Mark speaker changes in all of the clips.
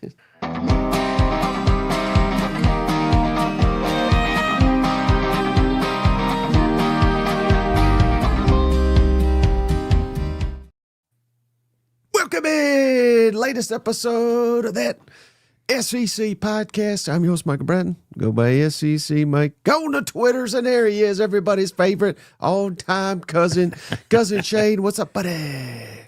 Speaker 1: Welcome in, latest episode of that SEC podcast. I'm your host, Michael Bratton. Go by SEC Mike. Go on the Twitters, and there he is, everybody's favorite all-time cousin Shane. What's up, buddy?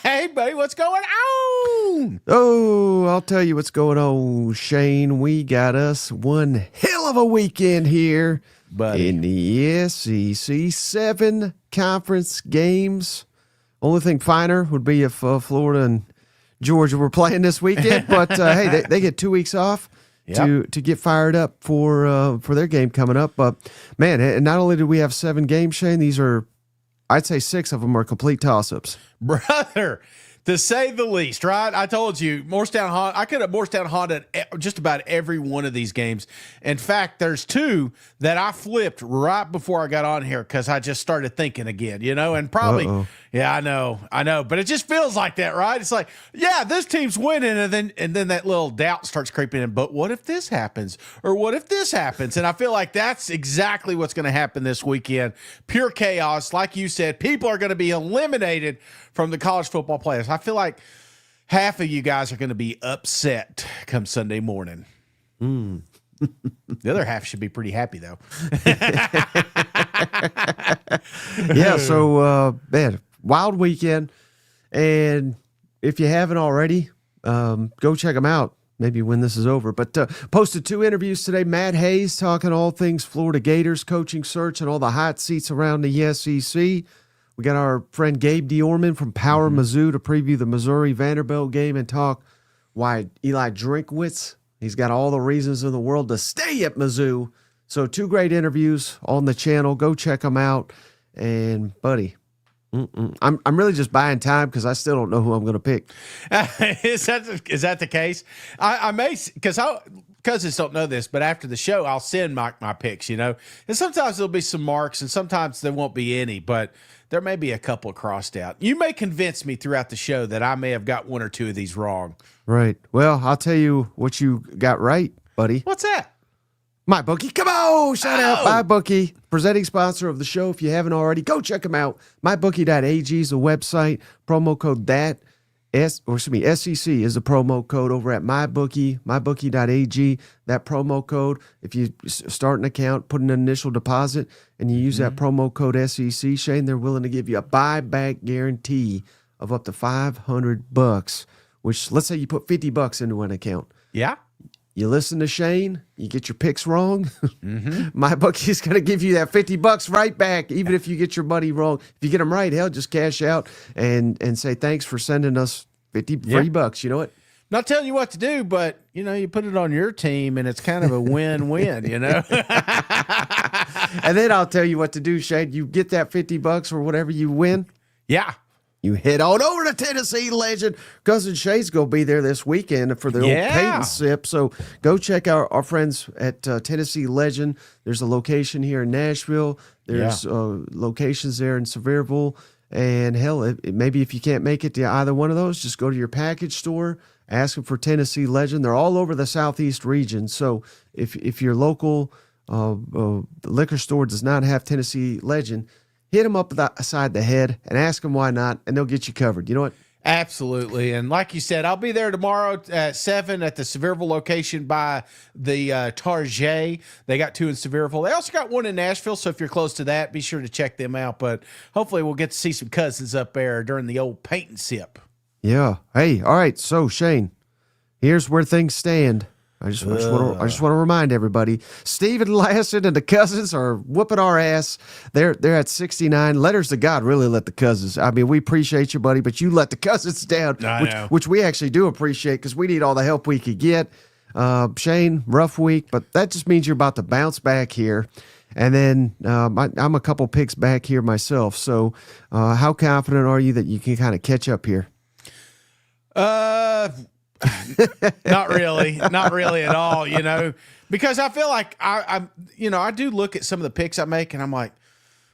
Speaker 2: Hey, buddy, what's going on?
Speaker 1: Oh, I'll tell you what's going on, Shane. We got us one hell of a weekend here,
Speaker 2: buddy,
Speaker 1: in the SEC. 7 conference games. Only thing finer would be if Florida and Georgia were playing this weekend. But, hey, they get 2 weeks off to get fired up for their game coming up. But, man, and not only do we have 7 games, Shane, these are, I'd say 6 of them are complete toss-ups.
Speaker 2: Brother, to say the least, right? I told you, Morristown Honda, I could have Morristown Honda at just about every one of these games. In fact, there's 2 that I flipped right before I got on here because I just started thinking again, you know, and probably, yeah, I know, but it just feels like that, right? It's like, yeah, this team's winning, and then that little doubt starts creeping in, but what if this happens? Or what if this happens? And I feel like that's exactly what's going to happen this weekend. Pure chaos. Like you said, people are going to be eliminated from the college football playoffs. I feel like half of you guys are going to be upset come Sunday morning. The other half should be pretty happy, though.
Speaker 1: Yeah, so, man, wild weekend. And if you haven't already, go check them out. Maybe when this is over. But posted 2 interviews today. Matt Hayes talking all things Florida Gators coaching search and all the hot seats around the SEC. We got our friend Gabe Diorman from Power Mizzou to preview the Missouri-Vanderbilt game and talk why Eli Drinkwitz, he's got all the reasons in the world to stay at Mizzou. So 2 great interviews on the channel. Go check them out. And, buddy, I'm really just buying time because I still don't know who I'm going to pick.
Speaker 2: Is that the case? I may, because cousins don't know this, but after the show, I'll send my picks, you know. And sometimes there'll be some marks, and sometimes there won't be any, but there may be a couple crossed out. You may convince me throughout the show that I may have got 1 or 2 of these wrong.
Speaker 1: Right. Well, I'll tell you what you got right, buddy.
Speaker 2: What's that?
Speaker 1: MyBookie. Come on, shout out MyBookie, presenting sponsor of the show. If you haven't already, go check them out. MyBookie.ag is the website. Promo code SEC is the promo code over at MyBookie, MyBookie.ag. That promo code, if you start an account, put an initial deposit, and you use that promo code SEC, Shane, they're willing to give you a buyback guarantee of up to $500, which, let's say you put $50 into an account.
Speaker 2: Yeah.
Speaker 1: You listen to Shane, you get your picks wrong. MyBookie is going to give you that $50 right back, even if you get your money wrong. If you get them right, hell, just cash out and say thanks for sending us 50 free bucks. You know what?
Speaker 2: Not telling you what to do, but, you know, you put it on your team, and it's kind of a win-win, you know?
Speaker 1: And then I'll tell you what to do, Shane. You get that $50 or whatever you win.
Speaker 2: Yeah.
Speaker 1: You head on over to Tennessee Legend. Cousin Shay's going to be there this weekend for the old Peyton Sip. So go check out our friends at Tennessee Legend. There's a location here in Nashville. There's locations there in Sevierville. And hell, maybe if you can't make it to either one of those, just go to your package store, ask them for Tennessee Legend. They're all over the Southeast region. So if your local liquor store does not have Tennessee Legend, hit them up beside the head and ask them why not, and they'll get you covered. You know what?
Speaker 2: Absolutely. And like you said, I'll be there tomorrow at 7 at the Sevierville location by the Target. They got 2 in Sevierville. They also got 1 in Nashville, so if you're close to that, be sure to check them out. But hopefully we'll get to see some cousins up there during the old paint and sip.
Speaker 1: Yeah. Hey, all right. So, Shane, here's where things stand. I just want to remind everybody, Steven Lasson and the cousins are whooping our ass. They're at 69. Letters to God really let the cousins. I mean, we appreciate you, buddy, but you let the cousins down, which we actually do appreciate because we need all the help we could get. Shane, rough week, but that just means you're about to bounce back here. And then I'm a couple picks back here myself. So how confident are you that you can kind of catch up here?
Speaker 2: Not really at all, because I feel like I do look at some of the picks I make and I'm like,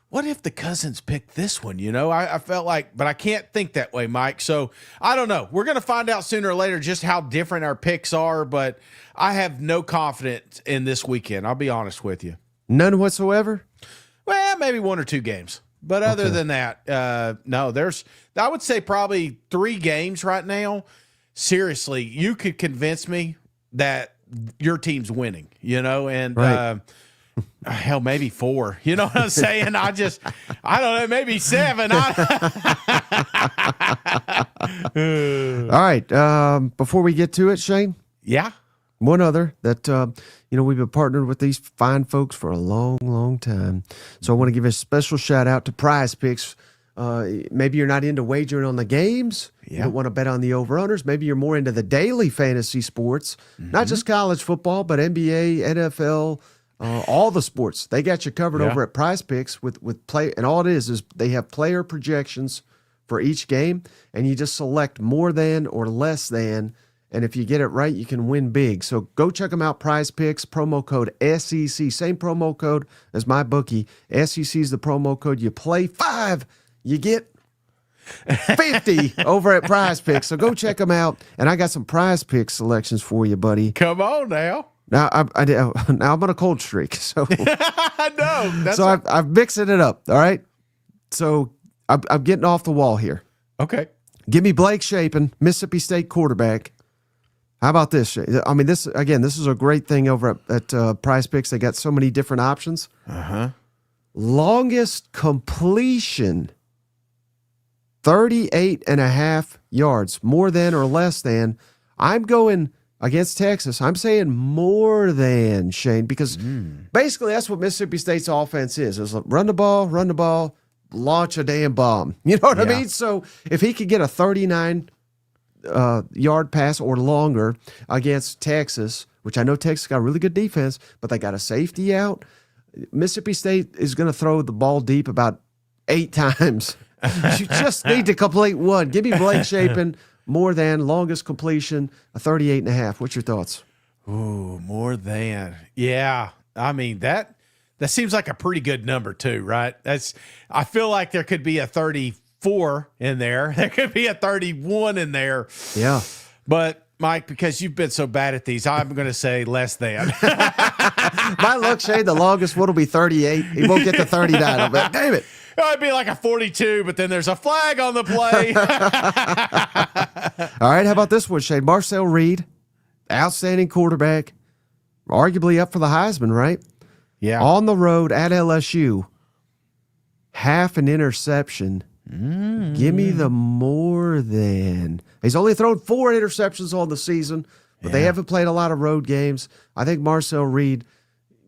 Speaker 2: what if the Cousins picked this one? You know, I felt like, but I can't think that way, Mike. So I don't know. We're going to find out sooner or later just how different our picks are, but I have no confidence in this weekend. I'll be honest with you.
Speaker 1: None whatsoever?
Speaker 2: Well, maybe 1 or 2 games. But other than that, no, I would say probably 3 games right now. Seriously, you could convince me that your team's winning, you know, and
Speaker 1: right.
Speaker 2: Hell, maybe 4. You know what I'm saying? I don't know, maybe 7.
Speaker 1: All right. Before we get to it, Shane.
Speaker 2: Yeah.
Speaker 1: One other that, we've been partnered with these fine folks for a long, long time. So I want to give a special shout out to PrizePicks. Maybe you're not into wagering on the games. Yeah. You don't want to bet on the over-unders. Maybe you're more into the daily fantasy sports, not just college football, but NBA, NFL, all the sports. They got you covered over at PrizePicks with play. And all it is they have player projections for each game, and you just select more than or less than. And if you get it right, you can win big. So go check them out, PrizePicks, promo code SEC. Same promo code as my bookie. SEC is the promo code. You play 5, you get 50 over at PrizePicks. So go check them out. And I got some PrizePicks selections for you, buddy.
Speaker 2: Come on now.
Speaker 1: Now I'm on a cold streak. So
Speaker 2: I know.
Speaker 1: So I'm mixing it up, all right? So I'm getting off the wall here.
Speaker 2: Okay.
Speaker 1: Give me Blake Shapen, Mississippi State quarterback. How about this? I mean, this is a great thing over at PrizePicks. They got so many different options. Longest completion, 38.5 yards, more than or less than. I'm going against Texas. I'm saying more than, Shane, because basically that's what Mississippi State's offense is run the ball, launch a damn bomb. You know what I mean? So if he could get a 39 yard pass or longer against Texas, which I know Texas got a really good defense, but they got a safety out. Mississippi State is going to throw the ball deep about 8 times. You just need to complete one. Give me Blake Shapen, more than, longest completion, a 38.5. What's your thoughts?
Speaker 2: Ooh, more than. Yeah. I mean, that seems like a pretty good number too, right? I feel like there could be a 34 in there. There could be a 31 in there.
Speaker 1: Yeah.
Speaker 2: But Mike, because you've been so bad at these, I'm going to say less than.
Speaker 1: My luck, Shane, the longest one will be 38. He won't get to 39. But damn it.
Speaker 2: It'd be like a 42, but then there's a flag on the play.
Speaker 1: All right, how about this one, Shane? Marcel Reed, outstanding quarterback, arguably up for the Heisman, right?
Speaker 2: Yeah.
Speaker 1: On the road at LSU, half an interception. Give me the more than. He's only thrown 4 interceptions on the season, but they haven't played a lot of road games. I think Marcel Reed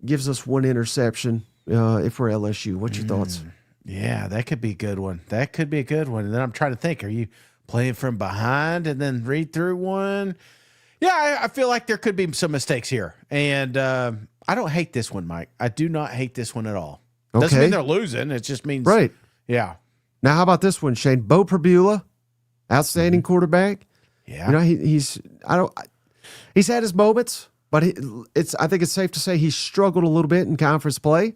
Speaker 1: gives us 1 interception if we're LSU. What's your thoughts?
Speaker 2: Yeah, that could be a good one. That could be a good one. And then I'm trying to think, are you playing from behind and then read through one? Yeah, I feel like there could be some mistakes here. And I don't hate this one, Mike. I do not hate this one at all. Doesn't mean they're losing. It just means.
Speaker 1: Right.
Speaker 2: Yeah.
Speaker 1: Now, how about this one, Shane? Bo Prabula, outstanding quarterback.
Speaker 2: Yeah.
Speaker 1: You know, he's had his moments, but I think it's safe to say he's struggled a little bit in conference play.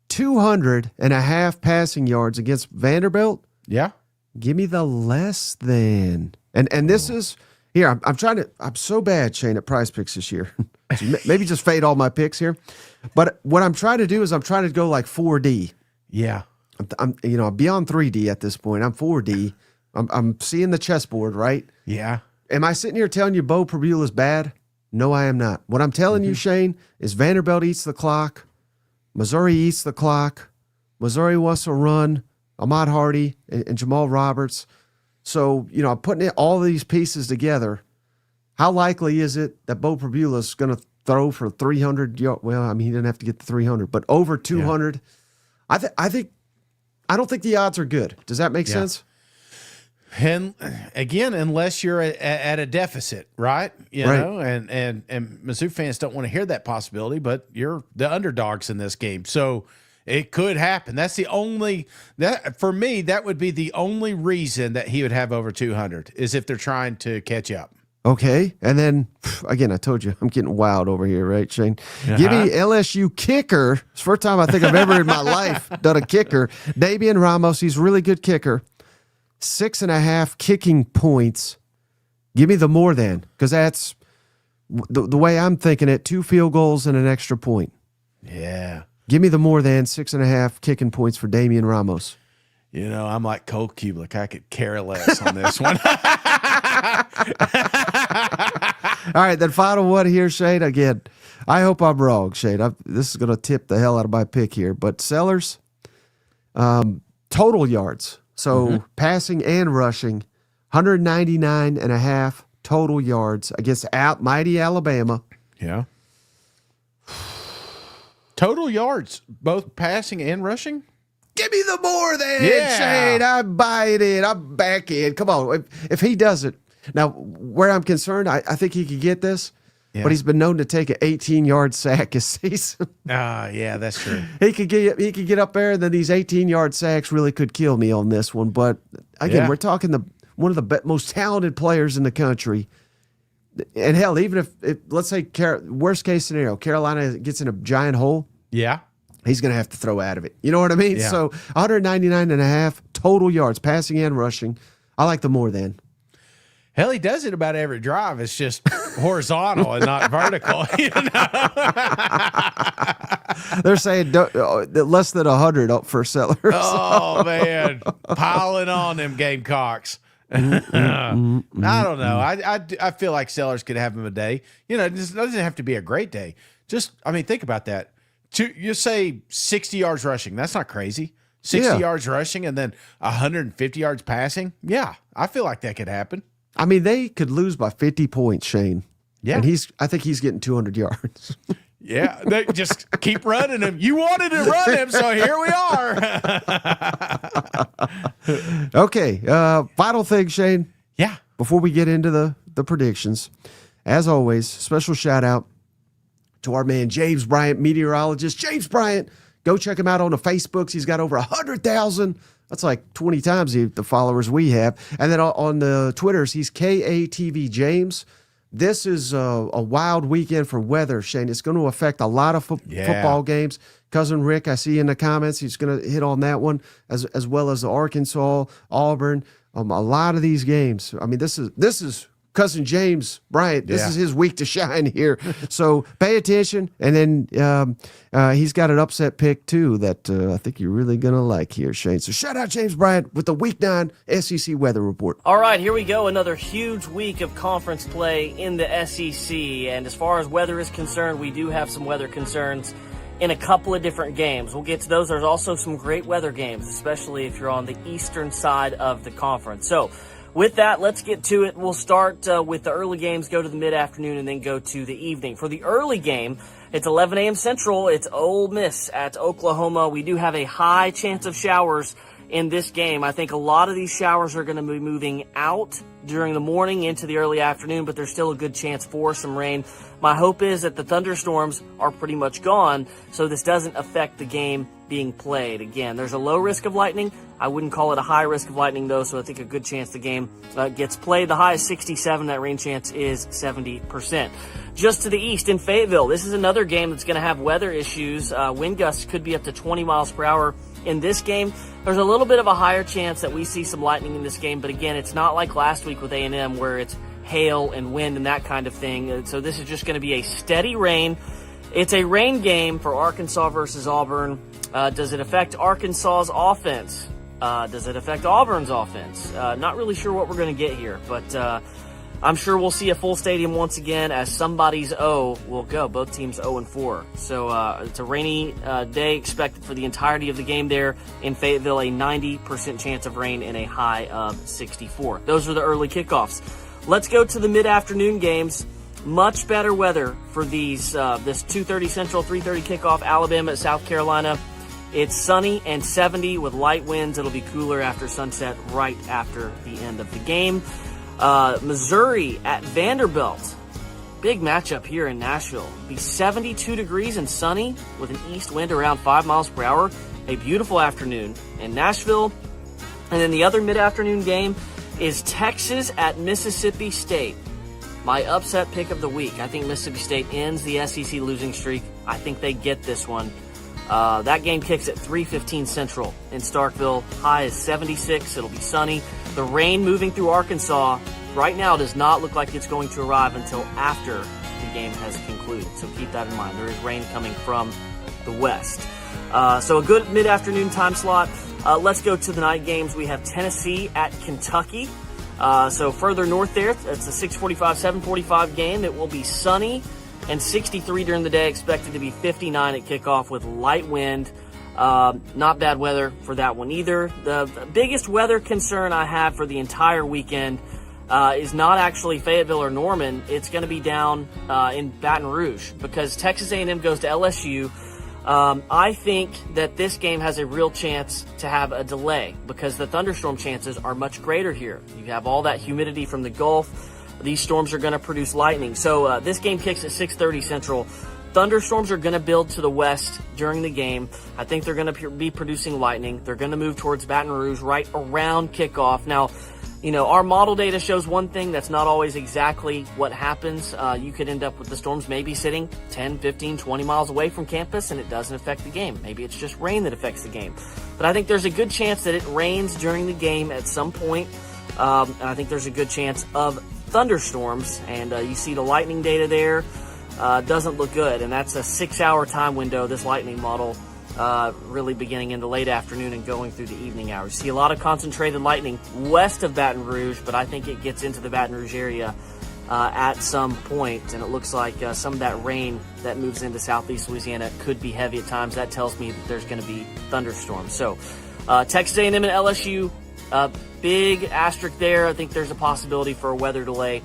Speaker 1: 200.5 passing yards against Vanderbilt.
Speaker 2: Yeah.
Speaker 1: Give me the less than. And this is here. I'm so bad, Shane, at PrizePicks this year. So maybe just fade all my picks here. But what I'm trying to do is I'm trying to go like 4D.
Speaker 2: Yeah.
Speaker 1: I'm beyond 3D at this point. I'm 4D. I'm seeing the chessboard, right?
Speaker 2: Yeah.
Speaker 1: Am I sitting here telling you Bo Prabula is bad? No, I am not. What I'm telling you, Shane, is Vanderbilt eats the clock. Missouri eats the clock. Missouri wants to run Ahmad Hardy and Jamal Roberts. So, I'm putting all these pieces together. How likely is it that Bo Prabula is going to throw for 300 yards? Well, I mean, he didn't have to get to 300, but over 200. Yeah. I don't think the odds are good. Does that make sense?
Speaker 2: And again, unless you're at a deficit, right? You know, and Mizzou fans don't want to hear that possibility, but you're the underdogs in this game. So it could happen. That's for me, that would be the only reason that he would have over 200 is if they're trying to catch up.
Speaker 1: Okay. And then, again, I told you, I'm getting wild over here, right, Shane? Give me LSU kicker. It's the first time I think I've ever in my life done a kicker. Damian Ramos, he's a really good kicker. 6.5 kicking points. Give me the more than, because that's the way I'm thinking it, 2 field goals and an extra point.
Speaker 2: Yeah.
Speaker 1: Give me the more than 6.5 kicking points for Damian Ramos.
Speaker 2: You know, I'm like Cole Kubelik. I could care less on this one.
Speaker 1: All right, then final one here, Shane. Again, I hope I'm wrong, Shane. This is going to tip the hell out of my pick here. But Sellers, total yards. So passing and rushing, 199.5 total yards against mighty Alabama.
Speaker 2: Yeah. Total yards, both passing and rushing?
Speaker 1: Give me the more than, Shane. I'm buying it. I'm back in. Come on. If he does it. Now, where I'm concerned, I think he could get this, but he's been known to take an 18-yard sack a season.
Speaker 2: Yeah, that's true.
Speaker 1: He could get up there, and then these 18-yard sacks really could kill me on this one. But, again, we're talking one of the most talented players in the country. And, hell, even if let's say, worst-case scenario, Carolina gets in a giant hole.
Speaker 2: Yeah.
Speaker 1: He's going to have to throw out of it. You know what I mean?
Speaker 2: Yeah.
Speaker 1: So 199.5 total yards, passing and rushing. I like the more than.
Speaker 2: Hell, he does it about every drive. It's just horizontal and not vertical. You know?
Speaker 1: They're saying less than 100 for Sellers.
Speaker 2: Oh, man. Piling on them Gamecocks. I don't know. I feel like Sellers could have him a day. You know, it doesn't have to be a great day. Just, I mean, think about that. You say 60 yards rushing. That's not crazy. 60 yards rushing and then 150 yards passing. Yeah, I feel like that could happen.
Speaker 1: I mean, they could lose by 50 points, Shane.
Speaker 2: Yeah.
Speaker 1: And I think he's getting 200 yards.
Speaker 2: Yeah, they just keep running him. You wanted to run him, so here we are.
Speaker 1: Okay, final thing, Shane.
Speaker 2: Yeah.
Speaker 1: Before we get into the predictions, as always, special shout out to our man James Bryant, meteorologist. James Bryant, go check him out on the Facebooks. He's got over 100,000. That's like 20 times the followers we have. And then on the Twitters, he's KATV James. This is a wild weekend for weather, Shane. It's going to affect a lot of football games. Cousin Rick, I see in the comments, he's going to hit on that one, as well as the Arkansas, Auburn, a lot of these games. I mean, this is Cousin James Bryant. This is his week to shine here. So pay attention. And then he's got an upset pick, too, that I think you're really going to like here, Shane. So shout out James Bryant with the Week 9 SEC Weather Report.
Speaker 3: All right, here we go. Another huge week of conference play in the SEC. And as far as weather is concerned, we do have some weather concerns in a couple of different games. We'll get to those. There's also some great weather games, especially if you're on the eastern side of the conference. So with that, let's get to it. We'll start with the early games, go to the mid-afternoon, and then go to the evening. For the early game, it's 11 a.m. Central. It's Ole Miss at Oklahoma. We do have a high chance of showers in this game. I think a lot of these showers are going to be moving out during the morning into the early afternoon, but there's still a good chance for some rain. My hope is that the thunderstorms are pretty much gone, so this doesn't affect the game being played. Again, there's a low risk of lightning. I wouldn't call it a high risk of lightning, though, so I think a good chance the game gets played. The high is 67. That rain chance is 70%. Just to the east in Fayetteville, this is another game that's going to have weather issues. Wind gusts could be up to 20 miles per hour in this game. There's a little bit of a higher chance that we see some lightning in this game, but again, it's not like last week with A&M where it's hail and wind and that kind of thing. So this is just going to be a steady rain. It's a rain game for Arkansas versus Auburn. Does it affect Arkansas's offense? Does it affect Auburn's offense? Not really sure what we're going to get here, but I'm sure we'll see a full stadium once again as somebody's O will go. Both teams 0-4. So it's a rainy day expected for the entirety of the game there in Fayetteville. A 90% chance of rain and a high of 64. Those are the early kickoffs. Let's go to the mid-afternoon games. Much better weather for these. This 2:30 Central, 3:30 kickoff. Alabama at South Carolina. It's sunny and 70 with light winds. It'll be cooler after sunset, right after the end of the game. Missouri at Vanderbilt. Big matchup here in Nashville. It'll be 72 degrees and sunny with an east wind around 5 miles per hour. A beautiful afternoon in Nashville. And then the other mid-afternoon game is Texas at Mississippi State. My upset pick of the week, I think Mississippi State ends the SEC losing streak. I think they get this one. That game kicks at 3:15 Central in Starkville. High is 76. It'll be sunny. The rain moving through Arkansas right now does not look like it's going to arrive until after the game has concluded. So keep that in mind. There is rain coming from the west. So a good mid-afternoon time slot. Let's go to the night games. We have Tennessee at Kentucky. So further north there, it's a 6:45, 7:45 game. It will be sunny and 63 during the day, expected to be 59 at kickoff with light wind. Not bad weather for that one either. The biggest weather concern I have for the entire weekend is not actually Fayetteville or Norman. It's going to be down in Baton Rouge because Texas A&M goes to LSU. I think that this game has a real chance to have a delay because the thunderstorm chances are much greater here. You have all that humidity from the Gulf. These storms are going to produce lightning. So this game kicks at 6:30 Central. Thunderstorms are going to build to the west during the game. I think they're going to be producing lightning. They're going to move towards Baton Rouge right around kickoff. Now, you know, our model data shows one thing that's not always exactly what happens. You could end up with the storms maybe sitting 10, 15, 20 miles away from campus, and it doesn't affect the game. Maybe it's just rain that affects the game. But I think there's a good chance that it rains during the game at some point. And I think there's a good chance of thunderstorms. And you see the lightning data there. Doesn't look good. And that's a 6-hour time window, this lightning model. Really beginning in the late afternoon and going through the evening hours. See a lot of concentrated lightning west of Baton Rouge, but I think it gets into the Baton Rouge area at some point, and it looks like some of that rain that moves into southeast Louisiana could be heavy at times. That tells me that there's going to be thunderstorms. So Texas A&M and LSU, big asterisk there. I think there's a possibility for a weather delay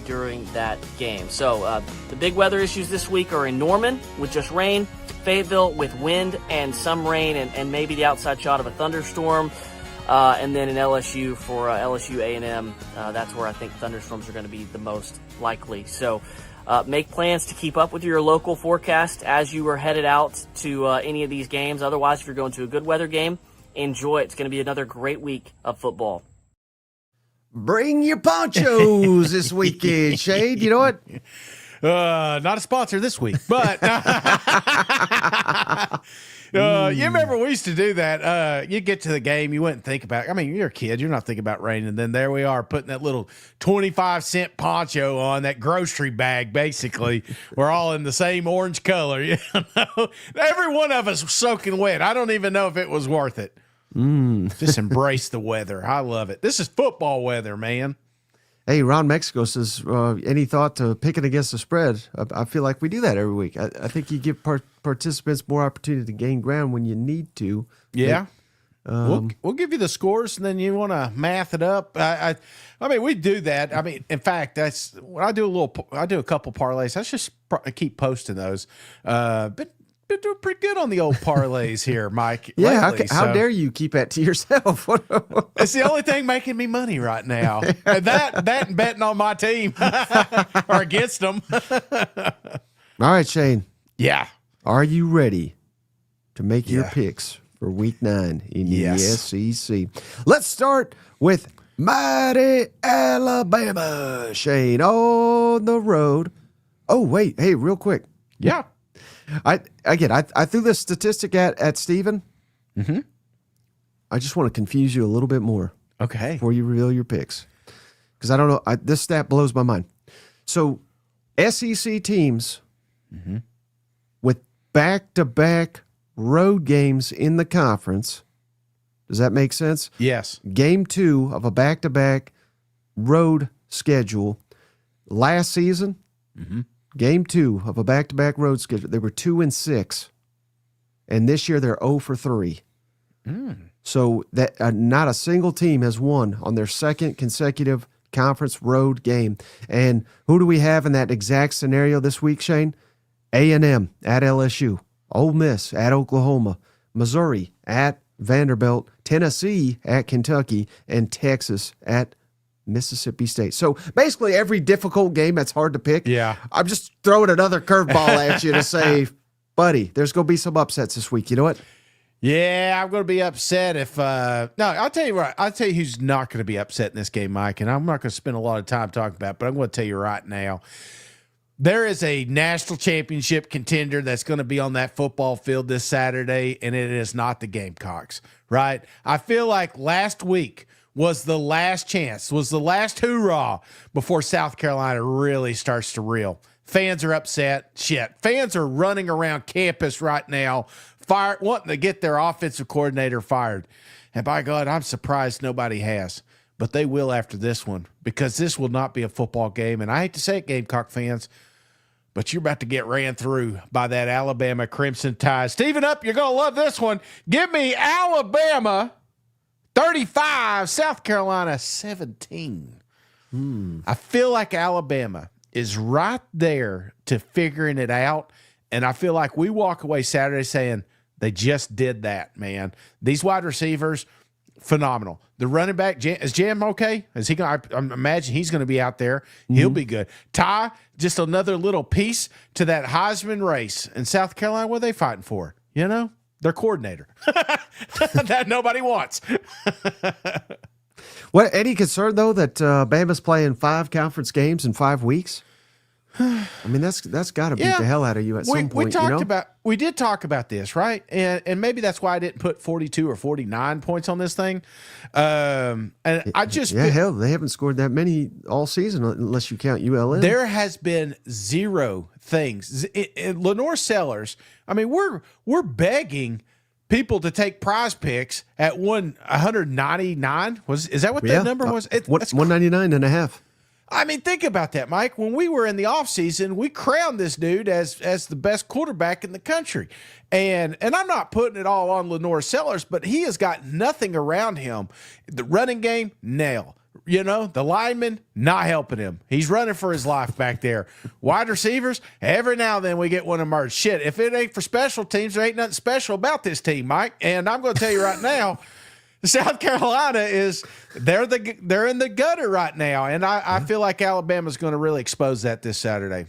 Speaker 3: during that game. So the big weather issues this week are in Norman with just rain, Fayetteville with wind and some rain and maybe the outside shot of a thunderstorm, and then in LSU for LSU A&M, that's where I think thunderstorms are going to be the most likely. So make plans to keep up with your local forecast as you are headed out to any of these games. Otherwise, if you're going to a good weather game, enjoy it. It's going to be another great week of football.
Speaker 1: Bring your ponchos this weekend, Shade. You know what?
Speaker 2: Not a sponsor this week, but you remember we used to do that. You get to the game, you wouldn't think about it. I mean, you're a kid, you're not thinking about rain, and then there we are putting that little 25-cent poncho on, that grocery bag, basically. We're all in the same orange color. You know? Every one of us was soaking wet. I don't even know if it was worth it. Just embrace the weather. I love it. This is football weather, man.
Speaker 1: Hey, Ron Mexico says, any thought to picking against the spread? I feel like we do that every week. I think you give participants more opportunity to gain ground when you need to.
Speaker 2: Yeah. We'll give you the scores, and then you want to math it up. I mean, we do that. I mean, in fact, that's when I do a couple parlays. I just keep posting those. But been doing pretty good on the old parlays here, Mike.
Speaker 1: Yeah,
Speaker 2: lately,
Speaker 1: how dare you keep that to yourself?
Speaker 2: It's the only thing making me money right now. And that and betting on my team or against them.
Speaker 1: All right, Shane.
Speaker 2: Yeah.
Speaker 1: Are you ready to make your picks for Week 9 in the SEC? Let's start with mighty Alabama, Shane, on the road. Oh, wait. Hey, real quick.
Speaker 2: Yeah.
Speaker 1: I threw this statistic at Steven. Mm-hmm. I just want to confuse you a little bit more.
Speaker 2: Okay.
Speaker 1: Before you reveal your picks. Because I don't know. This stat blows my mind. So, SEC teams with back-to-back road games in the conference. Does that make sense?
Speaker 2: Yes.
Speaker 1: Game 2 of a back-to-back road schedule. Last season, Game 2 of a back-to-back road schedule, they were 2-6, and this year they're 0-3. So that not a single team has won on their second consecutive conference road game. And who do we have in that exact scenario this week, Shane? A&M at LSU, Ole Miss at Oklahoma, Missouri at Vanderbilt, Tennessee at Kentucky, and Texas at Mississippi State. So basically every difficult game that's hard to pick, I'm just throwing another curveball at you to say, buddy, there's going to be some upsets this week. You know what?
Speaker 2: Yeah, I'm going to be upset if no, I'll tell you what. I'll tell you who's not going to be upset in this game, Mike, and I'm not going to spend a lot of time talking about it, but I'm going to tell you right now. There is a national championship contender that's going to be on that football field this Saturday, and it is not the Gamecocks, right? I feel like last week was the last chance, was the last hoorah before South Carolina really starts to reel. Fans are upset. Shit. Fans are running around campus right now, wanting to get their offensive coordinator fired. And by God, I'm surprised nobody has. But they will after this one, because this will not be a football game. And I hate to say it, Gamecock fans, but you're about to get ran through by that Alabama Crimson Tide. Steven Up, you're going to love this one. Give me Alabama 35, South Carolina 17. I feel like Alabama is right there to figuring it out. And I feel like we walk away Saturday saying they just did that, man. These wide receivers, phenomenal. The running back, is Jam okay? Is he going? I imagine he's going to be out there. He'll be good. Ty, just another little piece to that Heisman race. In South Carolina, what are they fighting for? You know, their coordinator that nobody wants.
Speaker 1: What, any concern though that Bama's playing 5 conference games in 5 weeks? I mean, that's got to beat the hell out of you at some point.
Speaker 2: We did talk about this, right? And maybe that's why I didn't put 42 or 49 points on this thing. And I just
Speaker 1: hell, they haven't scored that many all season unless you count ULM.
Speaker 2: There has been 0 things. Lenore Sellers. I mean, we're begging people to take PrizePicks at 199. Is that what that number was?
Speaker 1: 199.5.
Speaker 2: I mean, think about that, Mike. When we were in the offseason, we crowned this dude as the best quarterback in the country. And I'm not putting it all on Lenore Sellers, but he has got nothing around him. The running game, nail. You know, the lineman, not helping him. He's running for his life back there. Wide receivers, every now and then we get one emerge. Shit, if it ain't for special teams, there ain't nothing special about this team, Mike. And I'm going to tell you right now, South Carolina they're in the gutter right now, and I feel like Alabama's going to really expose that this Saturday.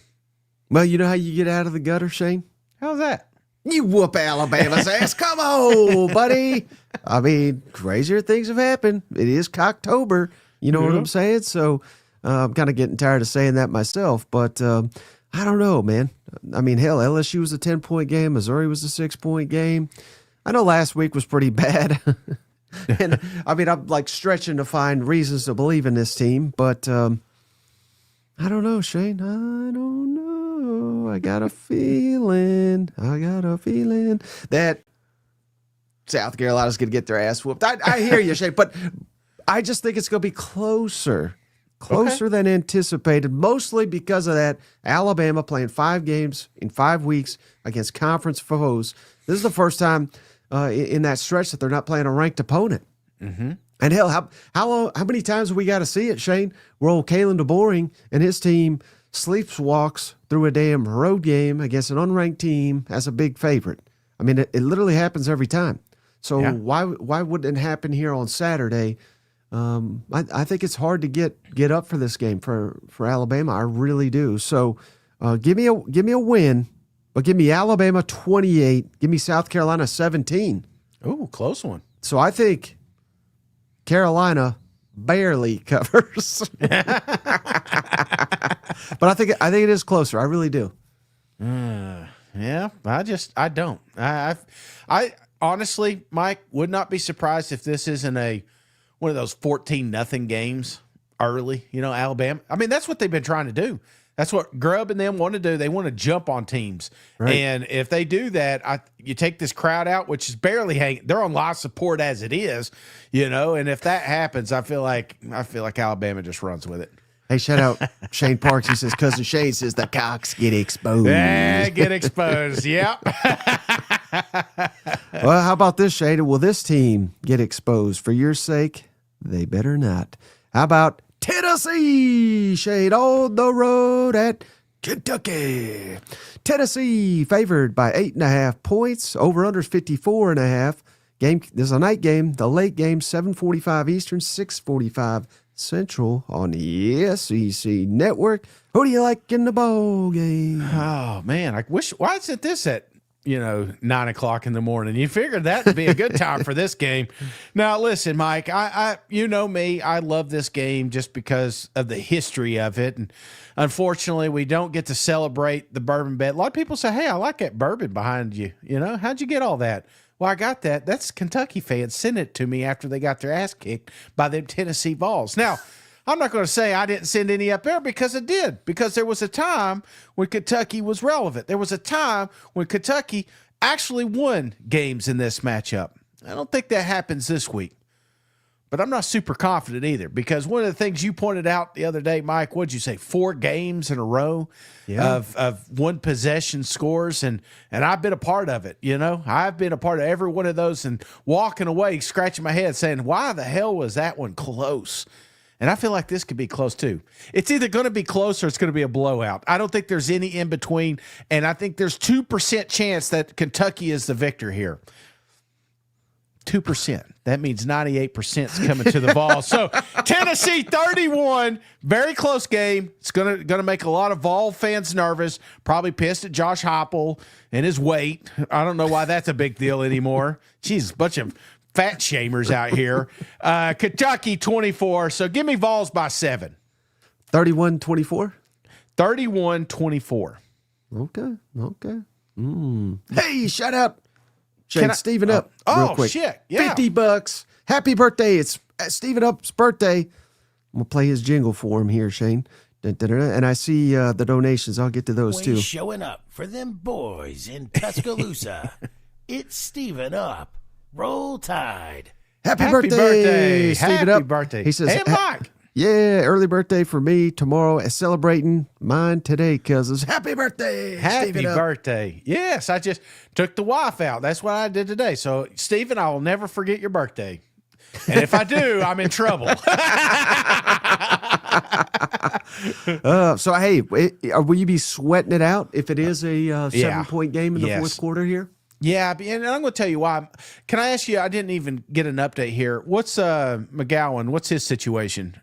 Speaker 1: Well, you know how you get out of the gutter, Shane?
Speaker 2: How's that?
Speaker 1: You whoop Alabama's ass. Come on, buddy. I mean, crazier things have happened. It is Cocktober. You know what I'm saying? So I'm kind of getting tired of saying that myself, but I don't know, man. I mean, hell, LSU was a 10-point game. Missouri was a 6-point game. I know last week was pretty bad. And I mean, I'm like stretching to find reasons to believe in this team, but I don't know, Shane. I don't know. I got a feeling that South Carolina's going to get their ass whooped. I hear you, Shane, but I just think it's going to be closer than anticipated, mostly because of that Alabama playing 5 games in 5 weeks against conference foes. This is the first time in that stretch that they're not playing a ranked opponent. Mm-hmm. And hell, how many times have we got to see it, Shane, where old Kalen DeBoering and his team sleepwalks through a damn road game against an unranked team as a big favorite? I mean, it literally happens every time. So why wouldn't it happen here on Saturday? I think it's hard to get up for this game for Alabama. I really do. So give me a win. But give me Alabama 28. Give me South Carolina 17.
Speaker 2: Ooh, close one.
Speaker 1: So I think Carolina barely covers. But I think it is closer. I really do.
Speaker 2: Yeah, I don't. I honestly, Mike, would not be surprised if this isn't one of those 14-0 games early. You know, Alabama. I mean, that's what they've been trying to do. That's what Grubb and them want to do. They want to jump on teams. Right. And if they do that, you take this crowd out, which is barely hanging. They're on live support as it is, you know. And if that happens, I feel like Alabama just runs with it.
Speaker 1: Hey, shout out Shane Parks. He says, Cousin Shane says the Cocks get exposed.
Speaker 2: Yeah, get exposed. Yep.
Speaker 1: Well, how about this, Shane? Will this team get exposed? For your sake, they better not. How about Tennessee, Shade on the road at Kentucky. Tennessee favored by 8.5 points. Over-unders 54.5. Game. There's a night game. The late game, 7:45 Eastern, 6:45 Central on the SEC Network. Who do you like in the ball game?
Speaker 2: Oh man, I wish. Why isn't this at 9 o'clock in the morning. You figured that would be a good time for this game. Now, listen, Mike, I you know me, I love this game just because of the history of it. And unfortunately, we don't get to celebrate the bourbon bet. A lot of people say, hey, I like that bourbon behind you. How'd you get all that? Well, I got that. That's Kentucky fans sent it to me after they got their ass kicked by them Tennessee Vols. Now, I'm not going to say I didn't send any up there because I did, because there was a time when Kentucky was relevant. There was a time when Kentucky actually won games in this matchup. I don't think that happens this week, but I'm not super confident either, because one of the things you pointed out the other day, Mike, what'd you say, 4 games in a row of one possession scores, and I've been a part of it. I've been a part of every one of those and walking away, scratching my head saying, why the hell was that one close? And I feel like this could be close too. It's either going to be close or it's going to be a blowout. I don't think there's any in between. And I think there's 2% chance that Kentucky is the victor here. 2%. That means 98% is coming to the Vol. So Tennessee 31, very close game. It's gonna make a lot of Vol fans nervous. Probably pissed at Josh Heupel and his weight. I don't know why that's a big deal anymore. Jeez, a bunch of fat shamers out here. Kentucky 24. So give me Vols by 7.
Speaker 1: 31-24?
Speaker 2: 31-24.
Speaker 1: Okay. Hey, shout out. Shane, Steven Up real quick.
Speaker 2: Shit. Yeah.
Speaker 1: $50. Happy birthday. It's Steven Up's birthday. I'm going to play his jingle for him here, Shane. And I see the donations. I'll get to those too.
Speaker 4: Showing up for them boys in Tuscaloosa. It's Steven Up. Roll Tide.
Speaker 1: Happy birthday, Steven
Speaker 2: Happy
Speaker 1: Up.
Speaker 2: birthday.
Speaker 1: He says,
Speaker 2: hey, Mike.
Speaker 1: Yeah, early birthday for me tomorrow. Celebrating mine today, cousins. Happy birthday,
Speaker 2: Happy
Speaker 1: Steven Up.
Speaker 2: birthday. Yes, I just took the wife out. That's what I did today. So, Stephen, I will never forget your birthday. And if I do, I'm in trouble.
Speaker 1: So, hey, will you be sweating it out if it is a 7-point game in the fourth quarter here?
Speaker 2: Yeah, and I'm going to tell you why. Can I ask you, I didn't even get an update here. What's McGowan? What's his situation?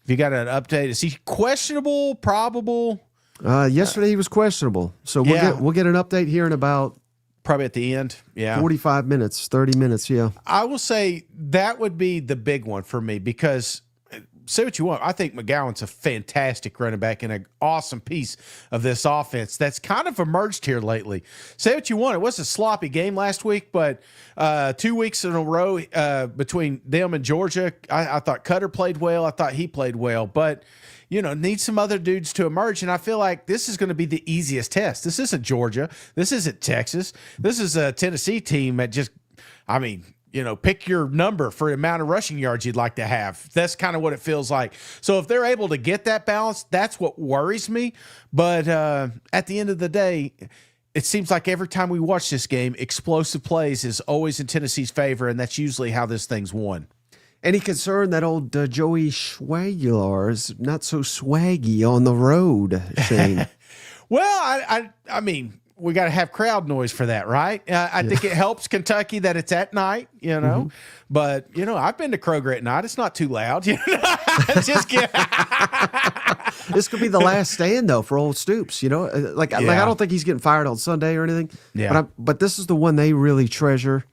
Speaker 2: Have you got an update? Is he questionable, probable?
Speaker 1: Yesterday he was questionable. So we'll get an update here in about
Speaker 2: probably at the end. Yeah.
Speaker 1: 45 minutes, 30 minutes, yeah.
Speaker 2: I will say that would be the big one for me, because say what you want, I think McGowan's a fantastic running back and an awesome piece of this offense that's kind of emerged here lately. Say what you want, it was a sloppy game last week, but 2 weeks in a row between them and Georgia, I thought Cutter played well. I thought he played well, but need some other dudes to emerge. And I feel like this is going to be the easiest test. This isn't Georgia. This isn't Texas. This is a Tennessee team that just, pick your number for the amount of rushing yards you'd like to have. That's kind of what it feels like. So if they're able to get that balance, that's what worries me. But at the end of the day, it seems like every time we watch this game, explosive plays is always in Tennessee's favor, and that's usually how this thing's won.
Speaker 1: Any concern that old Joey Schwagular is not so swaggy on the road, Shane?
Speaker 2: Well, I mean, we got to have crowd noise for that, right? I think it helps Kentucky that it's at night, Mm-hmm. But, I've been to Kroger at night. It's not too loud. Just kidding.
Speaker 1: This could be the last stand, though, for old Stoops. I don't think he's getting fired on Sunday or anything.
Speaker 2: Yeah.
Speaker 1: But this is the one they really treasure.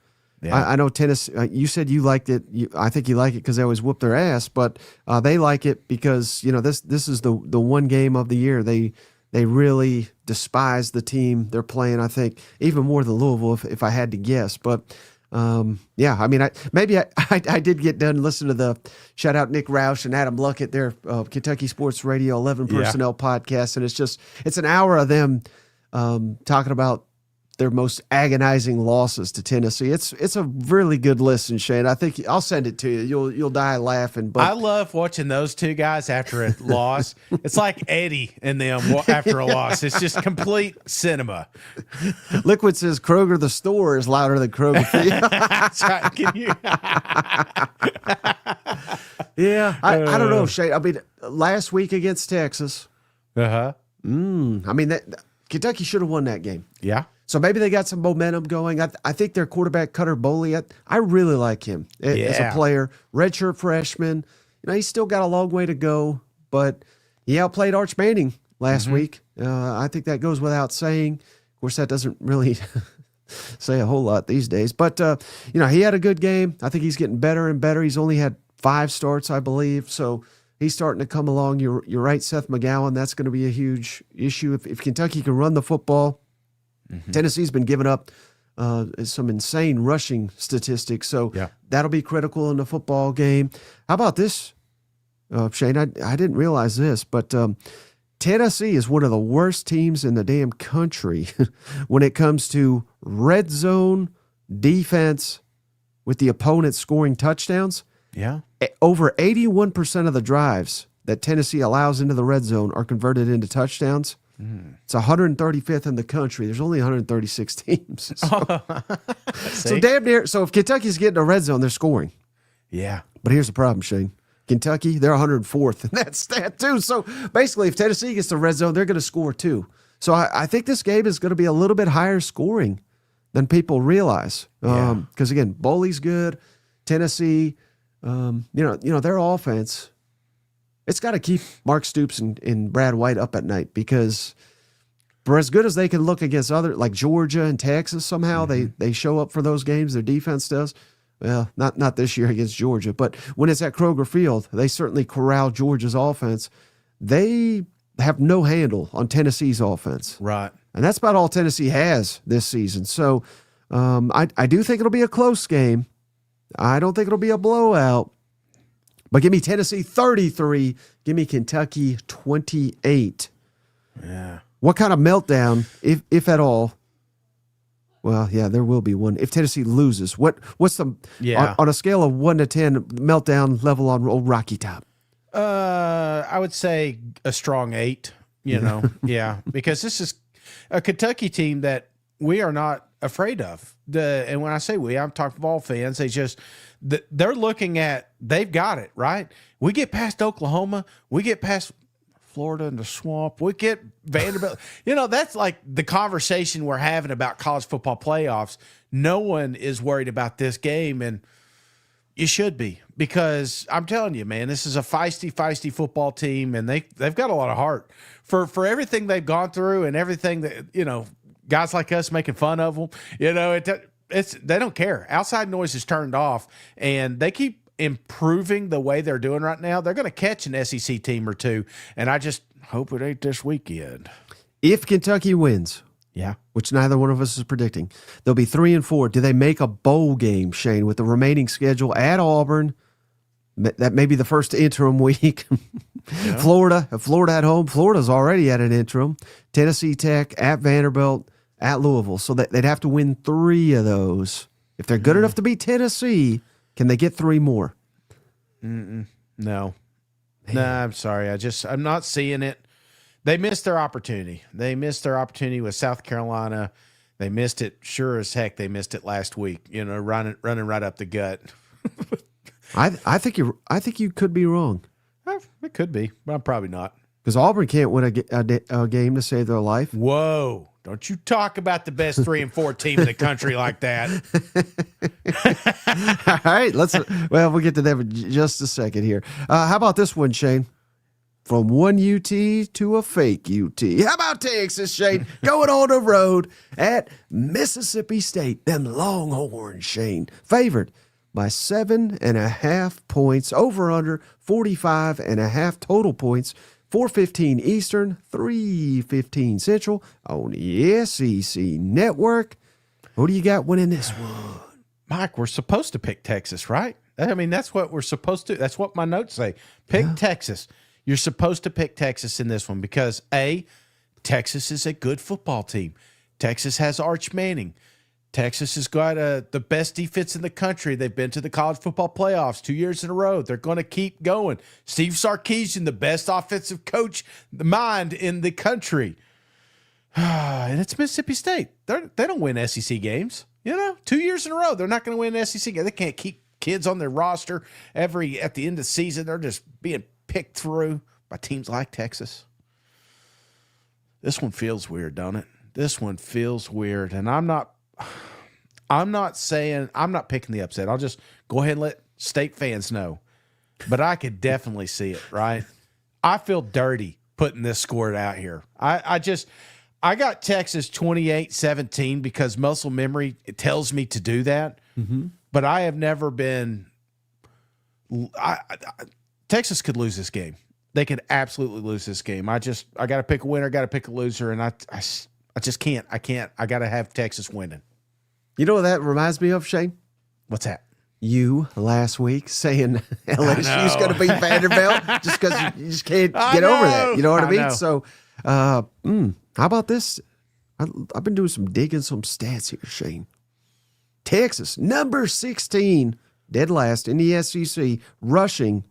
Speaker 1: Yeah. I know tennis. You said you liked it. I think you like it because they always whoop their ass. But they like it because this is the one game of the year they really despise the team they're playing. I think even more than Louisville, if I had to guess. But I did get done listening to the shout out Nick Roush and Adam Luckett, their Kentucky Sports Radio 11 Personnel podcast, and it's an hour of them talking about their most agonizing losses to Tennessee. It's a really good listen, Shane. I think I'll send it to you. You'll die laughing. But
Speaker 2: I love watching those two guys after a loss. It's like Eddie and them after a loss. It's just complete cinema.
Speaker 1: Liquid says Kroger the store is louder than Kroger Field.
Speaker 2: That's right. Can you?
Speaker 1: Yeah, I don't know, Shane. I mean, last week against Texas. Kentucky should have won that game.
Speaker 2: Yeah.
Speaker 1: So maybe they got some momentum going. I think their quarterback, Cutter Boley, I really like him as a player. Redshirt freshman. He's still got a long way to go, but he outplayed Arch Manning last week. I think that goes without saying. course, that doesn't really say a whole lot these days. But, he had a good game. I think he's getting better and better. He's only had 5 starts, I believe. So he's starting to come along. You're right, Seth McGowan. That's going to be a huge issue. If Kentucky can run the football, Tennessee's been giving up some insane rushing statistics. So that'll be critical in the football game. How about this, Shane? I didn't realize this, but Tennessee is one of the worst teams in the damn country when it comes to red zone defense with the opponent scoring touchdowns.
Speaker 2: Yeah.
Speaker 1: Over 81% of the drives that Tennessee allows into the red zone are converted into touchdowns. It's 135th in the country. There's only 136 teams. So damn near. So if Kentucky's getting a red zone, they're scoring.
Speaker 2: Yeah.
Speaker 1: But here's the problem, Shane. Kentucky, they're 104th in that stat too. So basically, if Tennessee gets the red zone, they're going to score too. So I think this game is going to be a little bit higher scoring than people realize. Because again, Bowley's good. Tennessee, their offense, it's got to keep Mark Stoops and Brad White up at night, because for as good as they can look against other, like Georgia and Texas, somehow they show up for those games. Their defense does. Well, not this year against Georgia, but when it's at Kroger Field, they certainly corral Georgia's offense. They have no handle on Tennessee's offense.
Speaker 2: Right.
Speaker 1: And that's about all Tennessee has this season. So I do think it'll be a close game. I don't think it'll be a blowout. But give me Tennessee 33. Give me Kentucky 28.
Speaker 2: Yeah.
Speaker 1: What kind of meltdown, if at all? Well, yeah, there will be one. If Tennessee loses, what's the on a scale of 1 to 10 meltdown level on old Rocky Top?
Speaker 2: I would say a strong 8. Because this is a Kentucky team that we are not afraid of. And when I say we, I'm talking ball fans. They're looking at, they've got it right. We get past Oklahoma, we get past Florida in the swamp, we get Vanderbilt. That's like the conversation we're having about college football playoffs. No one is worried about this game, and you should be, because I'm telling you, man, this is a feisty they team, and they've got a lot of heart for everything they've gone through and everything that, guys like us making fun of them, they don't care. Outside noise is turned off, and they keep improving the way they're doing right now. They're going to catch an SEC team or two, and I just hope it ain't this weekend.
Speaker 1: If Kentucky wins, which neither one of us is predicting, they'll be 3-4. Do they make a bowl game, Shane, with the remaining schedule at Auburn? That may be the first interim week. Florida at home. Florida's already at an interim. Tennessee Tech at Vanderbilt at Louisville. So they'd have to win 3 of those. If they're good enough to beat Tennessee, can they get 3 more?
Speaker 2: No. Nah, I'm sorry. I'm not seeing it. They missed their opportunity. They missed their opportunity with South Carolina. They missed it. Sure as heck, they missed it last week. Running right up the gut.
Speaker 1: I think you could be wrong.
Speaker 2: It could be, but I'm probably not.
Speaker 1: Because Auburn can't win a game to save their life.
Speaker 2: Whoa. Don't you talk about the best 3-4 team in the country like that.
Speaker 1: All right, we'll get to that in just a second here. How about this one, Shane? From one UT to a fake UT. How about Texas, Shane? Going on the road at Mississippi State. Them Longhorns, Shane. Favored by 7.5 points. Over under 45.5 total points. 4:15 Eastern, 3:15 Central on the SEC Network. Who do you got winning this one?
Speaker 2: Mike, we're supposed to pick Texas, right? I mean, that's what we're supposed to. That's what my notes say. Pick Texas. You're supposed to pick Texas in this one because, A, Texas is a good football team. Texas has Arch Manning. Texas has got the best defense in the country. They've been to the college football playoffs 2 years in a row. They're going to keep going. Steve Sarkisian, the best offensive coach mind in the country. And it's Mississippi State. They don't win SEC games. 2 years in a row, they're not going to win SEC games. They can't keep kids on their roster at the end of the season. They're just being picked through by teams like Texas. This one feels weird, don't it? This one feels weird, and I'm not picking the upset. I'll just go ahead and let State fans know. But I could definitely see it, right? I feel dirty putting this score out here. I got Texas 28-17 because muscle memory tells me to do that.
Speaker 1: Mm-hmm.
Speaker 2: But I have never been. Texas could lose this game. They could absolutely lose this game. I got to pick a winner, got to pick a loser, and I just can't. I got to have Texas winning.
Speaker 1: You know what that reminds me of, Shane?
Speaker 2: What's that?
Speaker 1: You last week saying LSU's going to beat Vanderbilt just because you just can't get over that. You know what I mean?
Speaker 2: Know.
Speaker 1: So, how about this? I've been doing some digging, some stats here, Shane. Texas, number 16, dead last in the SEC, rushing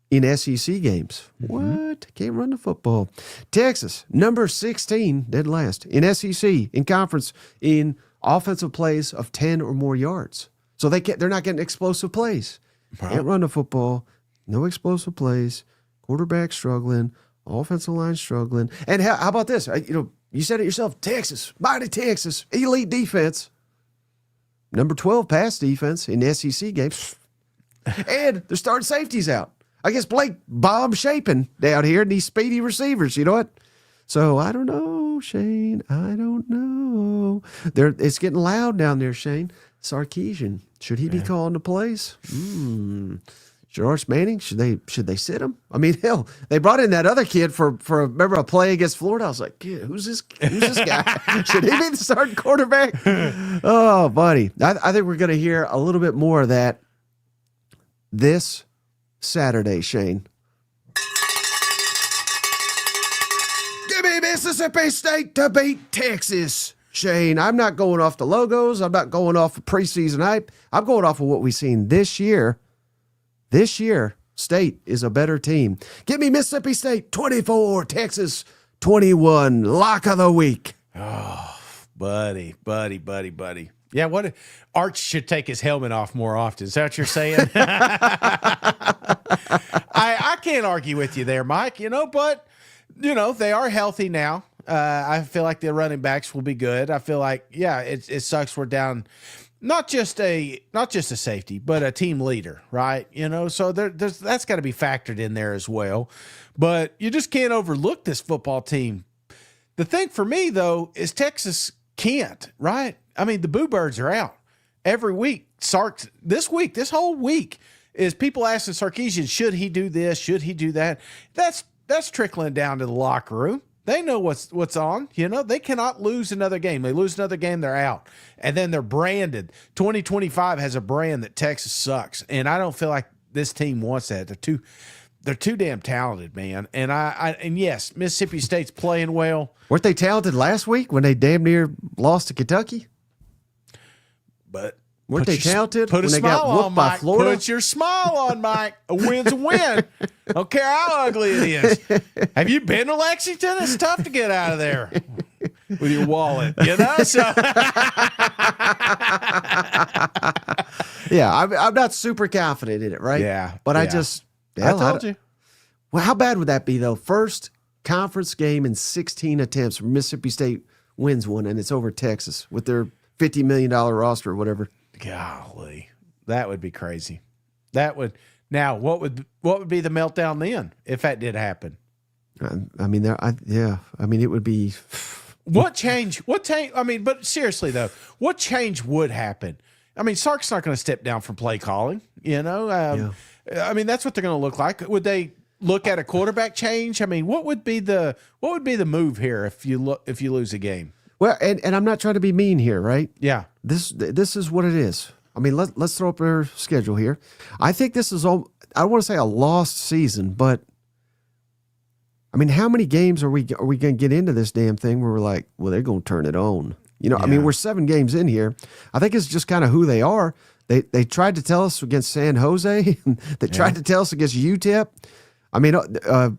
Speaker 1: in SEC games.
Speaker 2: Mm-hmm.
Speaker 1: What? Can't run the football. Texas, number 16, dead last in SEC, in conference, in offensive plays of 10 or more yards. So they're not getting explosive plays.
Speaker 2: Right.
Speaker 1: Can't run the football. No explosive plays. Quarterback struggling. Offensive line struggling. And how about this? You said it yourself. Texas, mighty Texas, elite defense. Number 12 pass defense in SEC games. And they're starting safeties out. I guess Blake bomb shaping down here and these speedy receivers. You know what? So I don't know, Shane. I don't know. It's getting loud down there, Shane. Sarkisian. Should he be calling the plays? George Manning, should they sit him? I mean, hell, they brought in that other kid for remember a play against Florida. I was like, yeah, who's this guy? Should he be the starting quarterback? Oh, buddy. I think we're going to hear a little bit more of that this Saturday, Shane. Give me Mississippi State to beat Texas. Shane, I'm not going off the logos. I'm not going off of preseason hype. I'm going off of what we've seen this year. This year, State is a better team. Give me Mississippi State 24, Texas 21. Lock of the week.
Speaker 2: Oh, buddy. Yeah, what Arch should take his helmet off more often. Is that what you're saying? I can't argue with you there, Mike. But they are healthy now. I feel like the running backs will be good. I feel like, it sucks we're down not just a safety, but a team leader, right? So that's got to be factored in there as well. But you just can't overlook this football team. The thing for me, though, is Texas can't, right? I mean, the Boo Birds are out every week. This whole week is people asking Sarkisian, should he do this? Should he do that? That's trickling down to the locker room. They know what's on. They cannot lose another game. They lose another game, they're out. And then they're branded. 2025 has a brand that Texas sucks. And I don't feel like this team wants that. They're too damn talented, man. And yes, Mississippi State's playing well.
Speaker 1: Weren't they talented last week when they damn near lost to Kentucky?
Speaker 2: But
Speaker 1: weren't they talented
Speaker 2: when
Speaker 1: they got whooped by Florida?
Speaker 2: Put your smile on, Mike. A win's a win. Don't care how ugly it is. Have you been to Lexington? It's tough to get out of there with your wallet, So
Speaker 1: yeah, I'm not super confident in it, right?
Speaker 2: Yeah,
Speaker 1: but
Speaker 2: yeah.
Speaker 1: I
Speaker 2: told you.
Speaker 1: Well, how bad would that be though? First conference game in 16 attempts. Mississippi State wins one, and it's over Texas with their $50 million roster or whatever.
Speaker 2: Golly, that would be crazy. What would be the meltdown then if that did happen?
Speaker 1: I mean, it would be.
Speaker 2: What change? I mean, but seriously though, what change would happen? I mean, Sark's not going to step down from play calling. I mean, that's what they're going to look like. Would they look at a quarterback change? I mean, what would be the move here if you lose a game?
Speaker 1: Well, and I'm not trying to be mean here, right?
Speaker 2: Yeah.
Speaker 1: This is what it is. I mean, let's throw up their schedule here. I think this is all. I don't want to say a lost season, but I mean, how many games are we going to get into this damn thing where we're like, well, they're going to turn it on? I mean, we're 7 games in here. I think it's just kind of who they are. They tried to tell us against San Jose. They tried to tell us against UTEP. I mean,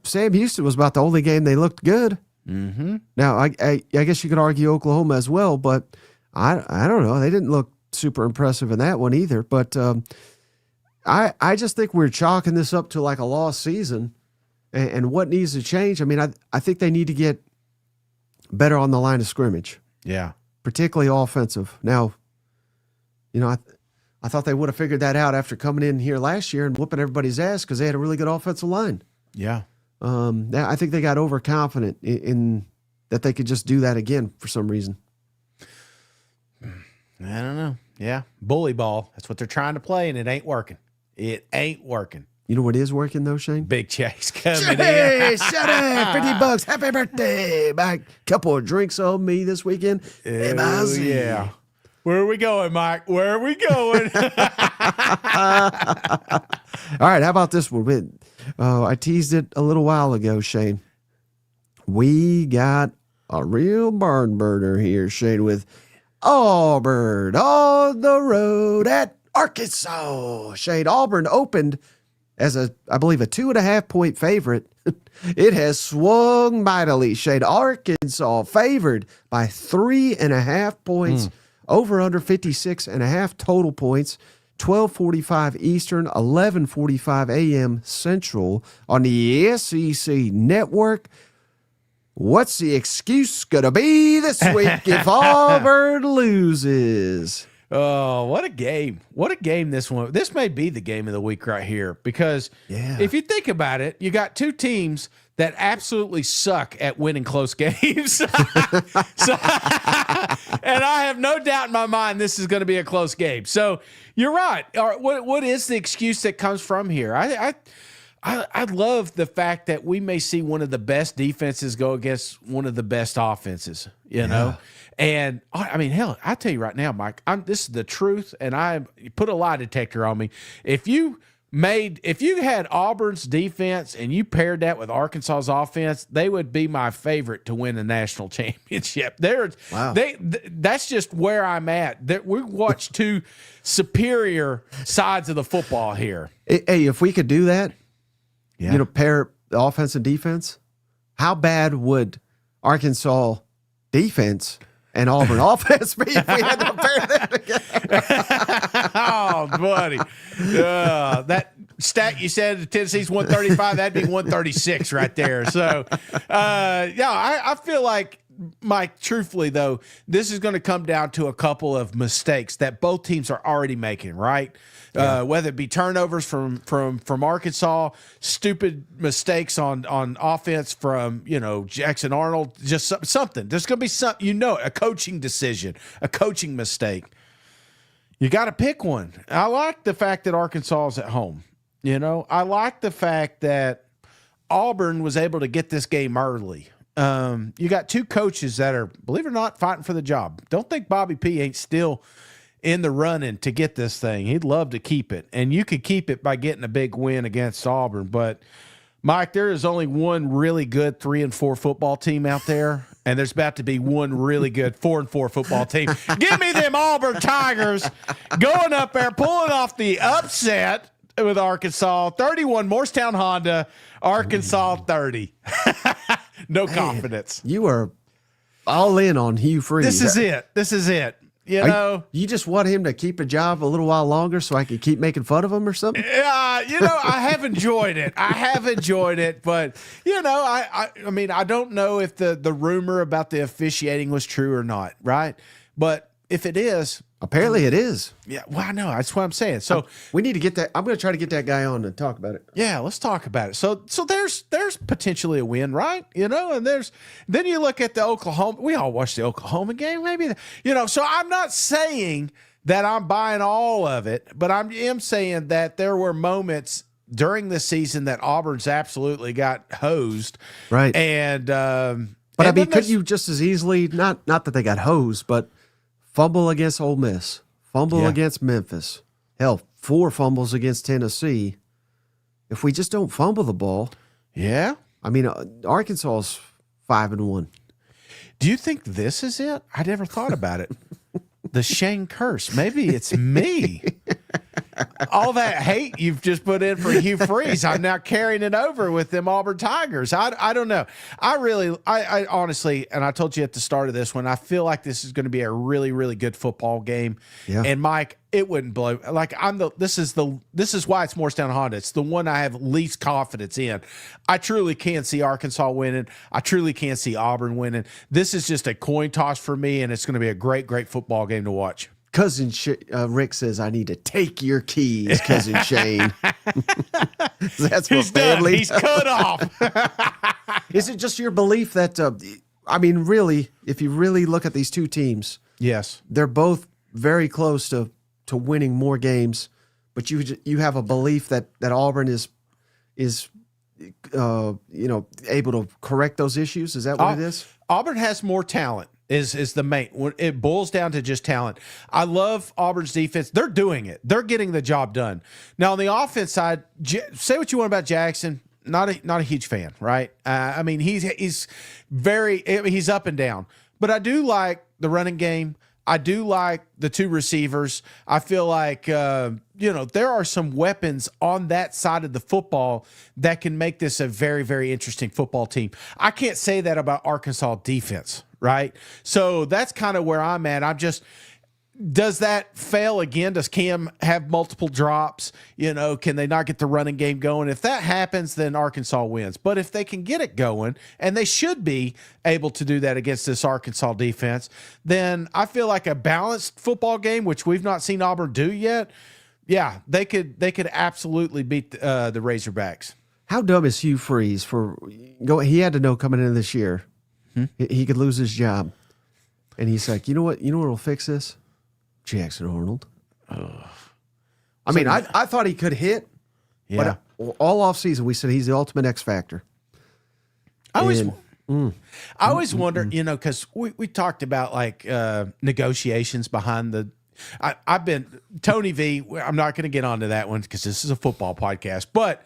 Speaker 1: Sam Houston was about the only game they looked good.
Speaker 2: Mm-hmm.
Speaker 1: Now, I guess you could argue Oklahoma as well, but I don't know. They didn't look super impressive in that one either. But I just think we're chalking this up to like a lost season. And what needs to change? I mean, I think they need to get better on the line of scrimmage.
Speaker 2: Yeah.
Speaker 1: Particularly offensive. Now, I thought they would have figured that out after coming in here last year and whooping everybody's ass because they had a really good offensive line.
Speaker 2: Yeah.
Speaker 1: I think they got overconfident in that they could just do that again for some reason.
Speaker 2: I don't know. Yeah, bully ball. That's what they're trying to play, and it ain't working. It ain't working.
Speaker 1: You know what is working though, Shane?
Speaker 2: Big Chase coming in.
Speaker 1: Hey, shut up! $50. Happy birthday! Buy a couple of drinks on me this weekend.
Speaker 2: Oh, yeah. Where are we going, Mike? Where are we going?
Speaker 1: All right, how about this one? I teased it a little while ago, Shane. We got a real barn burner here, Shane, with Auburn on the road at Arkansas. Shane, Auburn opened as I believe a 2.5-point favorite. It has swung mightily. Shane, Arkansas favored by 3.5 points. Over under 56.5 total points. 12:45 Eastern, 11:45 a.m. Central on the SEC Network. What's the excuse going to be this week if Auburn loses?
Speaker 2: Oh, what a game. What a game this one. This may be the game of the week right here because if you think about it, you got two teams that absolutely suck at winning close games. And I have no doubt in my mind this is going to be a close game. So you're right. What is the excuse that comes from here? I love the fact that we may see one of the best defenses go against one of the best offenses, you know? And I mean, hell, I tell you right now, Mike, this is the truth, and I put a lie detector on me. If you had Auburn's defense and you paired that with Arkansas's offense, they would be my favorite to win the national championship. That's just where I'm at. We watched two superior sides of the football here.
Speaker 1: Hey, if we could do that, pair the offense and defense, how bad would Arkansas defense and Auburn offense be if we had to pair them together?
Speaker 2: Oh, buddy. That stat you said Tennessee's 135, that'd be 136 right there. So, I feel like, Mike, truthfully, though, this is going to come down to a couple of mistakes that both teams are already making, right? Whether it be turnovers from Arkansas, stupid mistakes on offense from, Jackson Arnold, just something. There's going to be something, a coaching decision, a coaching mistake. You got to pick one. I like the fact that Arkansas is at home. I like the fact that Auburn was able to get this game early. You got two coaches that are, believe it or not, fighting for the job. Don't think Bobby P ain't still in the running to get this thing. He'd love to keep it, and you could keep it by getting a big win against Auburn. But, Mike, there is only one really good 3-4 football team out there, and there's about to be one really good 4-4 football team. Give me them Auburn Tigers going up there, pulling off the upset with Arkansas. 31 Morristown Honda, Arkansas 30. No confidence.
Speaker 1: You are all in on Hugh Freeze.
Speaker 2: This is it.
Speaker 1: You just want him to keep a job a little while longer so I can keep making fun of him or something?
Speaker 2: I have enjoyed it. But, I don't know if the rumor about the officiating was true or not, right? But if it is.
Speaker 1: Apparently it is.
Speaker 2: Yeah, well, I know. That's what I'm saying. So
Speaker 1: we need to get that. I'm going to try to get that guy on and talk about it.
Speaker 2: Yeah, let's talk about it. So there's potentially a win, right? And then you look at the Oklahoma. We all watched the Oklahoma game, maybe. So I'm not saying that I'm buying all of it, but I am saying that there were moments during the season that Auburn's absolutely got hosed,
Speaker 1: right?
Speaker 2: And
Speaker 1: but I mean, could you just as easily not that they got hosed, but fumble against Ole Miss, fumble against Memphis, hell, 4 fumbles against Tennessee. If we just don't fumble the ball, I mean, Arkansas's 5-1.
Speaker 2: Do you think this is it? I never thought about it. The Shane curse. Maybe it's me. All that hate you've just put in for Hugh Freeze, I'm now carrying it over with them Auburn Tigers. I don't know. I honestly, and I told you at the start of this one, I feel like this is going to be a really, really good football game. Yeah. And Mike, it wouldn't blow. Like this is why it's Morristown Honda. It's the one I have least confidence in. I truly can't see Arkansas winning. I truly can't see Auburn winning. This is just a coin toss for me, and it's going to be a great, great football game to watch.
Speaker 1: Cousin Rick says, I need to take your keys, Cousin Shane. That's what family.
Speaker 2: He's cut off.
Speaker 1: Is it just your belief that I mean, really, if you really look at these two teams,
Speaker 2: Yes.
Speaker 1: they're both very close to winning more games, but you have a belief that Auburn is able to correct those issues. Is that what it is?
Speaker 2: Auburn has more talent. Is the main. It boils down to just talent. I love Auburn's defense. They're doing it. They're getting the job done. Now on the offense side, say what you want about Jackson. Not a huge fan, right? I mean, he's he's up and down. But I do like the running game. I do like the two receivers. I feel like, there are some weapons on that side of the football that can make this a very, very interesting football team. I can't say that about Arkansas defense, right? So that's kind of where I'm at. Does that fail again? Does Cam have multiple drops? Can they not get the running game going? If that happens, then Arkansas wins. But if they can get it going, and they should be able to do that against this Arkansas defense, then I feel like a balanced football game, which we've not seen Auburn do yet, yeah, they could absolutely beat the Razorbacks.
Speaker 1: How dumb is Hugh Freeze he had to know coming into this year he could lose his job. And he's like, you know what will fix this? Jackson Arnold. I mean, I thought he could hit.
Speaker 2: Yeah.
Speaker 1: But all offseason, we said he's the ultimate X factor.
Speaker 2: I always wonder, because we talked about like negotiations behind the. I've been Tony V. I'm not going to get onto that one because this is a football podcast, but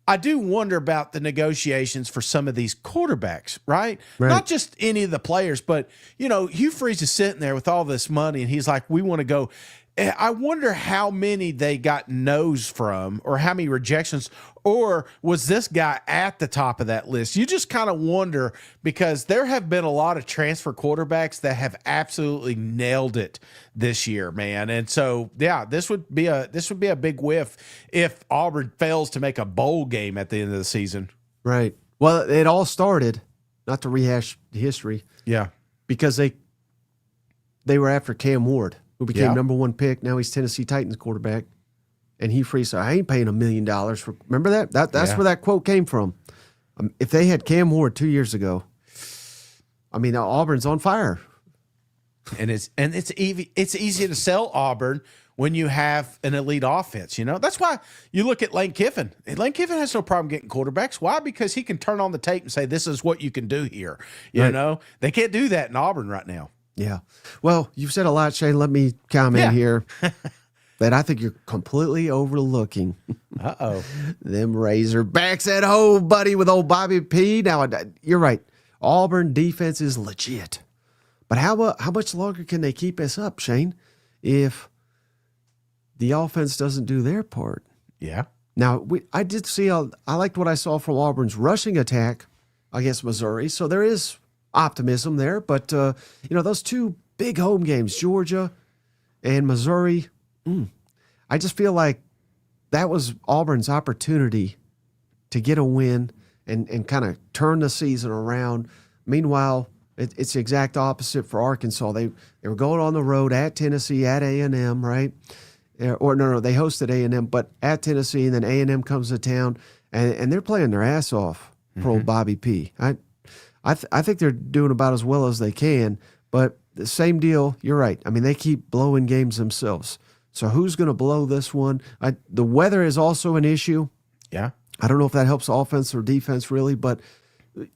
Speaker 2: I do wonder about the negotiations for some of these quarterbacks, right? Not just any of the players, but, Hugh Freeze is sitting there with all this money, and he's like, we want to go. I wonder how many they got no's from or how many rejections, or was this guy at the top of that list? You just kind of wonder because there have been a lot of transfer quarterbacks that have absolutely nailed it this year, man. And so, yeah, this would be a big whiff if Auburn fails to make a bowl game at the end of the season.
Speaker 1: Right. Well, it all started, not to rehash history.
Speaker 2: Yeah.
Speaker 1: Because they were after Cam Ward, who became number one pick. Now he's Tennessee Titans quarterback. And he frees. I ain't paying $1 million for. Remember that? That's where that quote came from. If they had Cam Ward 2 years ago, I mean, Auburn's on fire.
Speaker 2: And it's easy to sell Auburn when you have an elite offense. That's why you look at Lane Kiffin. Lane Kiffin has no problem getting quarterbacks. Why? Because he can turn on the tape and say, "This is what you can do here." They can't do that in Auburn right now.
Speaker 1: Yeah. Well, you've said a lot, Shane. Let me comment here that I think you're completely overlooking.
Speaker 2: Uh-oh.
Speaker 1: Them Razorbacks at home, buddy, with old Bobby P. Now, you're right. Auburn defense is legit. But how much longer can they keep us up, Shane, if the offense doesn't do their part?
Speaker 2: Yeah.
Speaker 1: Now, I did see, I liked what I saw from Auburn's rushing attack against Missouri. So there is optimism there, but those two big home games, Georgia and Missouri, I just feel like that was Auburn's opportunity to get a win and kind of turn the season around. Meanwhile, it's the exact opposite for Arkansas. They were going on the road at Tennessee, at A&M, right? Or no, they hosted A&M, but at Tennessee, and then A&M comes to town, and they're playing their ass off for old Bobby P. I think they're doing about as well as they can, but the same deal, you're right. I mean, they keep blowing games themselves. So who's going to blow this one? The weather is also an issue.
Speaker 2: Yeah.
Speaker 1: I don't know if that helps offense or defense really, but,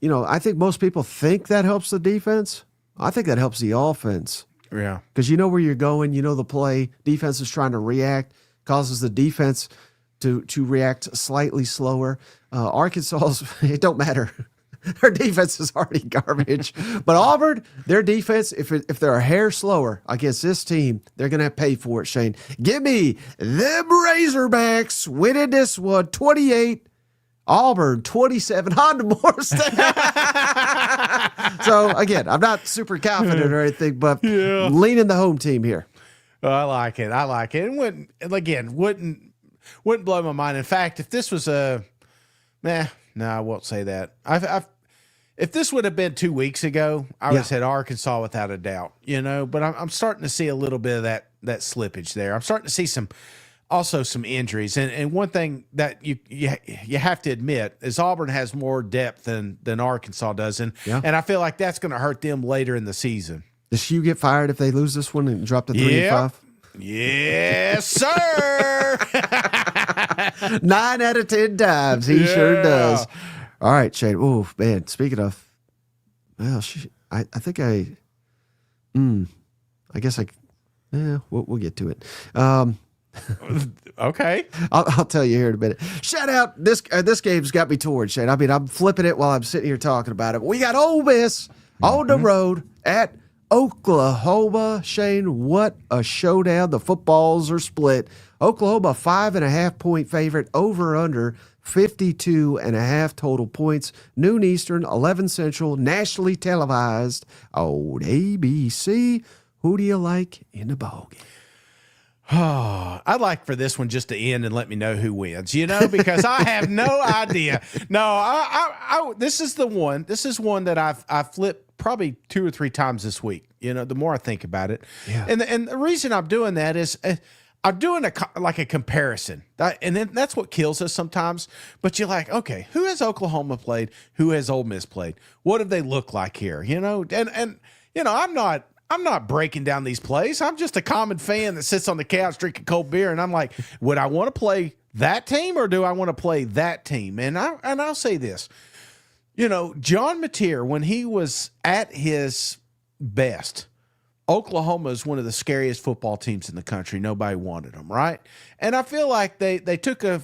Speaker 1: I think most people think that helps the defense. I think that helps the offense.
Speaker 2: Yeah. Because
Speaker 1: you know where you're going, you know the play. Defense is trying to react, causes the defense to react slightly slower. Arkansas's, it don't matter. Their defense is already garbage. But Auburn, their defense, if they're a hair slower against this team, they're going to pay for it, Shane. Give me them Razorbacks winning this one, 28, Auburn, 27, Honda Morristown. So, again, I'm not super confident or anything, but leaning the home team here.
Speaker 2: I like it. And wouldn't blow my mind. In fact, if this was no, I won't say that. If this would have been 2 weeks ago, I would have said Arkansas without a doubt, but I'm starting to see a little bit of that slippage there. I'm starting to see some also some injuries. And one thing that you have to admit is Auburn has more depth than Arkansas does. And I feel like that's going to hurt them later in the season.
Speaker 1: Does Hugh get fired if they lose this one and drop to 3-5?
Speaker 2: Yes, sir.
Speaker 1: 9 out of 10 times. He sure does. All right, Shane. Oh, man. Speaking of, well, I think I guess we'll get to it.
Speaker 2: Okay.
Speaker 1: I'll tell you here in a minute. Shout out. This game's got me torn, Shane. I mean, I'm flipping it while I'm sitting here talking about it. We got Ole Miss on the road at Oklahoma. Shane, what a showdown. The footballs are split. Oklahoma, 5.5-point favorite, over under 52.5 total points. Noon Eastern, 11 Central, nationally televised on ABC. Who do you like in the ballgame?
Speaker 2: I'd like for this one just to end and let me know who wins, because I have no idea. No, this is the one. This is one that I've flipped probably 2 or 3 times this week. The more I think about it. Yeah. And the reason I'm doing that is I'm doing a comparison. And then that's what kills us sometimes. But you're like, okay, who has Oklahoma played? Who has Ole Miss played? What do they look like here? I'm not breaking down these plays. I'm just a common fan that sits on the couch drinking cold beer, and I'm like, would I want to play that team or do I want to play that team? And I'll say this, John Mateer, when he was at his best, Oklahoma is one of the scariest football teams in the country. Nobody wanted them, right? And I feel like they took a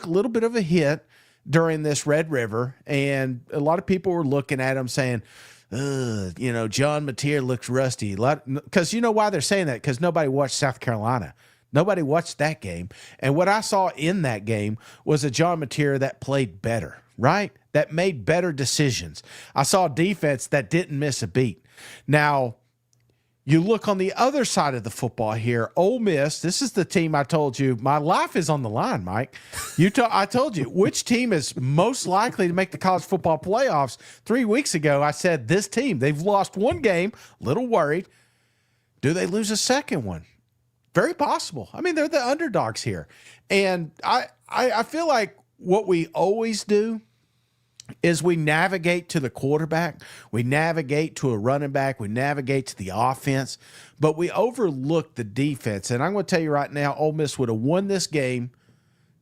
Speaker 2: little bit of a hit during this Red River, and a lot of people were looking at him saying, John Mateer looks rusty. Because you know why they're saying that? Because nobody watched South Carolina. Nobody watched that game. And what I saw in that game was a John Mateer that played better, right? That made better decisions. I saw a defense that didn't miss a beat. Now, you look on the other side of the football here. Ole Miss, this is the team I told you. My life is on the line, Mike. I told you which team is most likely to make the college football playoffs. 3 weeks ago, I said this team. They've lost one game, a little worried. Do they lose a second one? Very possible. I mean, they're the underdogs here. And I feel like what we always do is we navigate to the quarterback, we navigate to a running back, we navigate to the offense, but we overlook the defense. And I'm going to tell you right now, Ole Miss would have won this game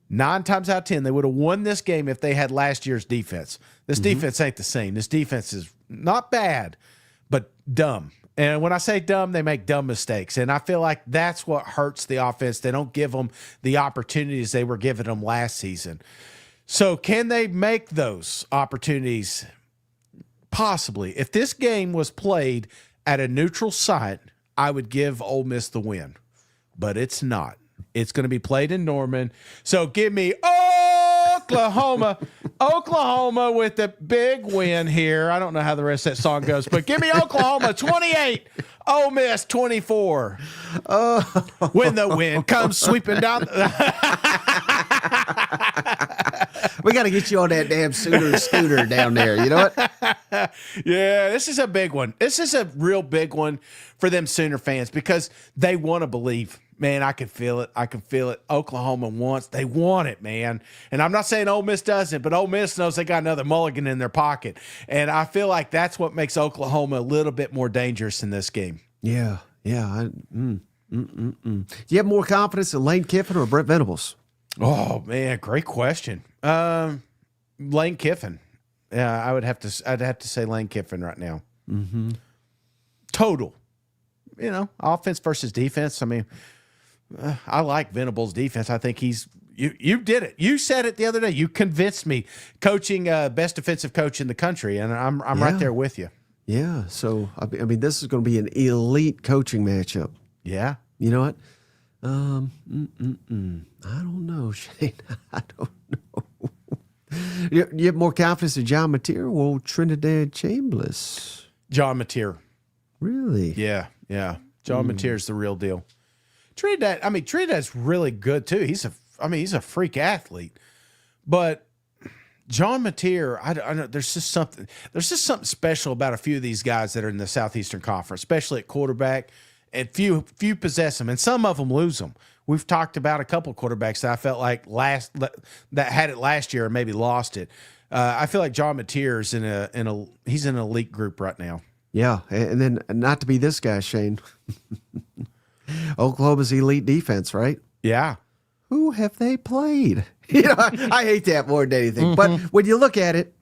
Speaker 2: 9 times out of 10. They would have won this game if they had last year's defense. This defense ain't the same. This defense is not bad, but dumb. And when I say dumb, they make dumb mistakes. And I feel like that's what hurts the offense. They don't give them the opportunities they were giving them last season. So can they make those opportunities? Possibly. If this game was played at a neutral site, I would give Ole Miss the win. But it's not. It's going to be played in Norman. So give me Oklahoma. Oklahoma with the big win here. I don't know how the rest of that song goes, but give me Oklahoma 28, Ole Miss 24. When the wind comes sweeping down.
Speaker 1: We got to get you on that damn scooter down there. You know what?
Speaker 2: Yeah, this is a big one. This is a real big one for them Sooner fans because they want to believe. Man, I can feel it. I can feel it. Oklahoma wants. They want it, man. And I'm not saying Ole Miss doesn't, but Ole Miss knows they got another mulligan in their pocket. And I feel like that's what makes Oklahoma a little bit more dangerous in this game.
Speaker 1: Yeah. Do you have more confidence in Lane Kiffin or Brent Venables?
Speaker 2: Oh man, great question. Lane Kiffin. Yeah, I'd have to say Lane Kiffin right now. Mm-hmm. Total. Offense versus defense. I mean, I like Venables' defense. I think you did it. You said it the other day. You convinced me. Coaching best defensive coach in the country, and I'm right there with you.
Speaker 1: Yeah. So I mean, this is going to be an elite coaching matchup.
Speaker 2: Yeah.
Speaker 1: You know what? I don't know, Shane. I don't know. You have more confidence in John Mateer or Trinidad Chambliss?
Speaker 2: John Mateer.
Speaker 1: Really?
Speaker 2: Yeah. John Mateer's the real deal. Trinidad's really good too. He's a freak athlete. But John Mateer, I know there's just something special about a few of these guys that are in the Southeastern Conference, especially at quarterback. And few possess them, and some of them lose them. we've talked about a couple quarterbacks that I felt like that had it last year and maybe lost it. I feel like John Mateer is he's in an elite group right now.
Speaker 1: Yeah, and then not to be this guy, Shane. Oklahoma's elite defense, right?
Speaker 2: Yeah.
Speaker 1: Who have they played? I hate that more than anything. But when you look at it,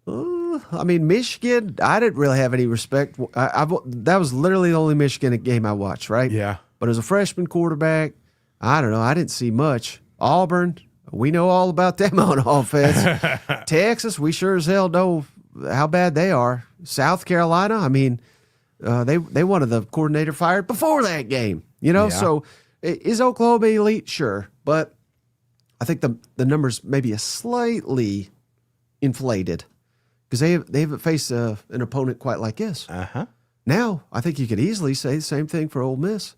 Speaker 1: I mean, Michigan, I didn't really have any respect. That was literally the only Michigan game I watched, right?
Speaker 2: Yeah.
Speaker 1: But as a freshman quarterback, I don't know. I didn't see much. Auburn, we know all about them on offense. Texas, we sure as hell know how bad they are. South Carolina, I mean, they wanted the coordinator fired before that game,
Speaker 2: Yeah.
Speaker 1: So is Oklahoma elite? Sure. But I think the numbers maybe a slightly inflated because they haven't faced an opponent quite like this.
Speaker 2: Uh-huh.
Speaker 1: Now, I think you could easily say the same thing for Ole Miss.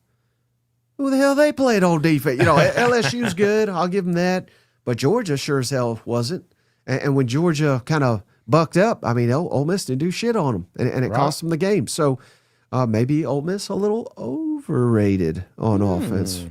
Speaker 1: Who the hell they played on defense? LSU's good. I'll give them that. But Georgia sure as hell wasn't. And when Georgia kind of bucked up, I mean, Ole Miss didn't do shit on them, and it cost them the game. So maybe Ole Miss a little overrated on offense.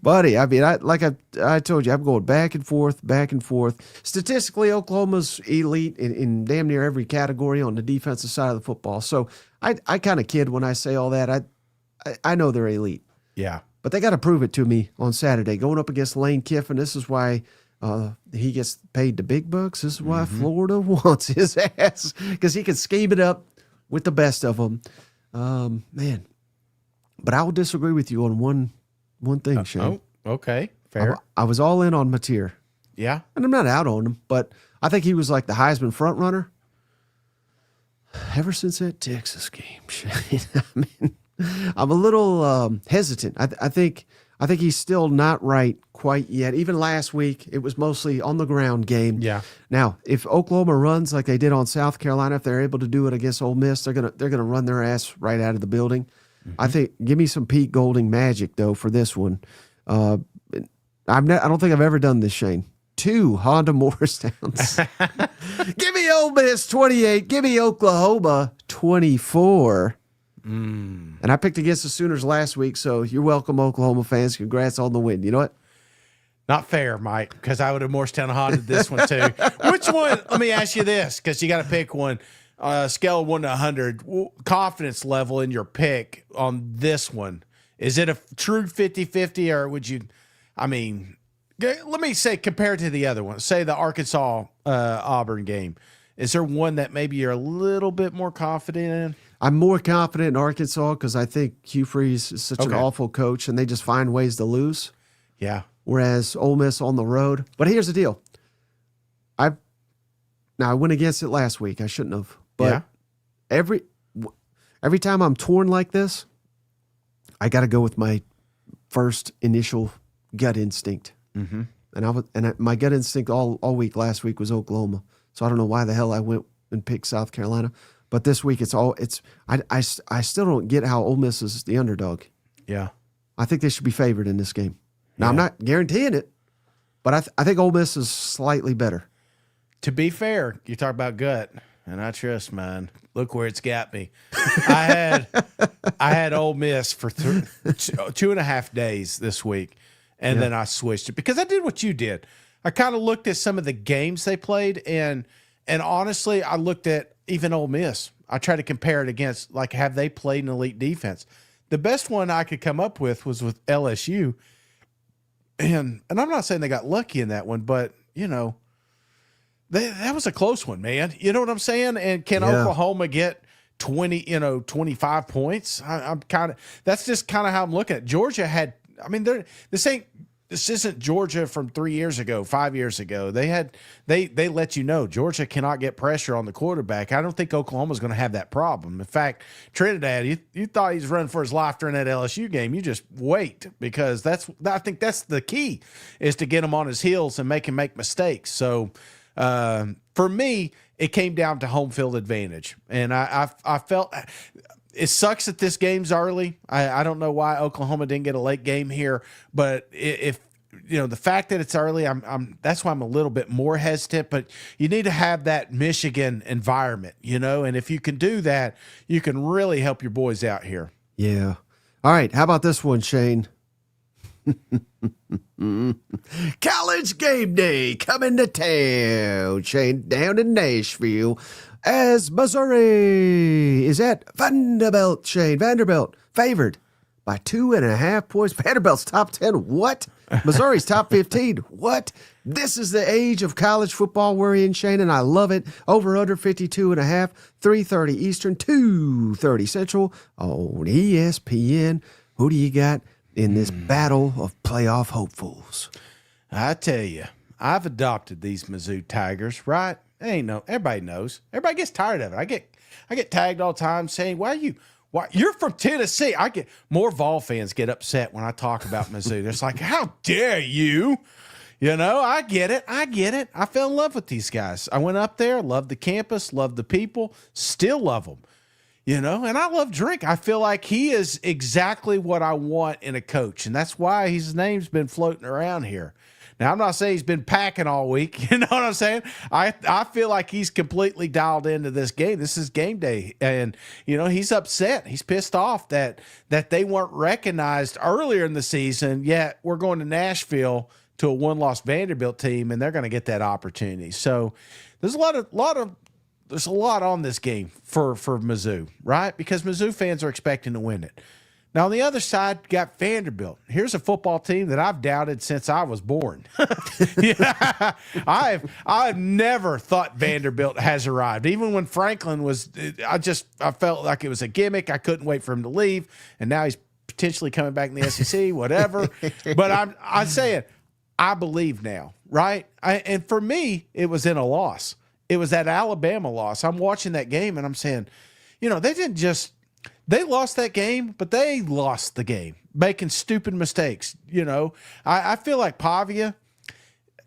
Speaker 1: Buddy, I mean, I told you, I'm going back and forth. Statistically, Oklahoma's elite in damn near every category on the defensive side of the football. So I kind of kid when I say all that. I know they're elite.
Speaker 2: Yeah.
Speaker 1: But they got to prove it to me on Saturday. Going up against Lane Kiffin, this is why he gets paid the big bucks. This is why Florida wants his ass, because he can scheme it up with the best of them. Man. But I will disagree with you on one thing, Shane.
Speaker 2: Oh, okay. Fair.
Speaker 1: I was all in on Mateer.
Speaker 2: Yeah.
Speaker 1: And I'm not out on him, but I think he was like the Heisman front runner ever since that Texas game, Shane. I mean, I'm a little hesitant. I think he's still not right quite yet. Even last week, it was mostly on the ground game.
Speaker 2: Yeah.
Speaker 1: Now, if Oklahoma runs like they did on South Carolina, if they're able to do it against Ole Miss, they're gonna run their ass right out of the building. I think. Give me some Pete Golding magic though for this one. I don't think I've ever done this, Shane. 2 Honda Morrisdowns. Give me Ole Miss 28. Give me Oklahoma 24. And I picked against the Sooners last week, so you're welcome, Oklahoma fans. Congrats on the win. You know what?
Speaker 2: Not fair, Mike, because I would have Morristown Honda this one too. Which one? Let me ask you this, because you got to pick one. Scale of 1 to 100, confidence level in your pick on this one. Is it a true 50-50, or would you, I mean, let me say, compared to the other one, say the Arkansas Auburn game, is there one that maybe you're a little bit more confident in?
Speaker 1: I'm more confident in Arkansas because I think Hugh Freeze is such an awful coach, and they just find ways to lose.
Speaker 2: Yeah. Whereas
Speaker 1: Ole Miss on the road. But here's the deal. I went against it last week. I shouldn't have. But every time I'm torn like this, I got to go with my first initial gut instinct. Mm-hmm. And my gut instinct all week last week was Oklahoma. So I don't know why the hell I went and picked South Carolina. But this week I still don't get how Ole Miss is the underdog.
Speaker 2: Yeah.
Speaker 1: I think they should be favored in this game. Now, I'm not guaranteeing it, but I think Ole Miss is slightly better.
Speaker 2: To be fair, you talk about gut, and I trust mine. Look where it's got me. I had Ole Miss for 2.5 days this week, and then I switched it because I did what you did. I kind of looked at some of the games they played, and honestly, I looked at even Ole Miss. I tried to compare it against, like, have they played an elite defense? The best one I could come up with was with LSU. And I'm not saying they got lucky in that one, but, you know, that was a close one, man. You know what I'm saying? And can Oklahoma get 25 points? That's just kind of how I'm looking at it. Georgia had, I mean, this isn't Georgia from 3 years ago, 5 years ago. They let you know Georgia cannot get pressure on the quarterback. I don't think Oklahoma's going to have that problem. In fact, Trinidad, you thought he was running for his life during that LSU game. You just wait, because I think that's the key, is to get him on his heels and make him make mistakes. So for me, it came down to home field advantage, and I felt. It sucks that this game's early. I don't know why Oklahoma didn't get a late game here, but if you know the fact that it's early, that's why I'm a little bit more hesitant. But you need to have that Michigan environment, you know, and if you can do that, you can really help your boys out here.
Speaker 1: Yeah. All right, how about this one, Shane? College game day coming to town, Shane, down in Nashville, as Missouri is at Vanderbilt, Shane. Vanderbilt favored by 2.5 points. Vanderbilt's top 10. What? Missouri's top 15. What? This is the age of college football we're in, Shane, and I love it. Over under 52.5, 3:30 Eastern, 2:30 Central on ESPN. Who do you got in this battle of playoff hopefuls?
Speaker 2: I tell you, I've adopted these Mizzou Tigers, right? Everybody knows. Everybody gets tired of it. I get tagged all the time saying, why you're from Tennessee. I get more Vol fans get upset when I talk about Mizzou. It's like, how dare you? You know, I get it. I fell in love with these guys. I went up there, loved the campus, loved the people, still love them. You know, and I love Drink. I feel like he is exactly what I want in a coach, and that's why his name's been floating around here. Now, I'm not saying he's been packing all week. You know what I'm saying? I feel like he's completely dialed into this game. This is game day, and you know he's upset. He's pissed off that they weren't recognized earlier in the season. Yet we're going to Nashville to a one-loss Vanderbilt team, and they're going to get that opportunity. So there's a lot on this game for Mizzou, right? Because Mizzou fans are expecting to win it. Now, on the other side, you got Vanderbilt. Here's a football team that I've doubted since I was born. Yeah, I've never thought Vanderbilt has arrived. Even when Franklin was, I felt like it was a gimmick. I couldn't wait for him to leave, and now he's potentially coming back in the SEC, whatever. But I'm saying I believe now, right? And for me, it was in a loss. It was that Alabama loss. I'm watching that game, and I'm saying, you know, they lost that game, but they lost the game, making stupid mistakes. You know, I feel like Pavia,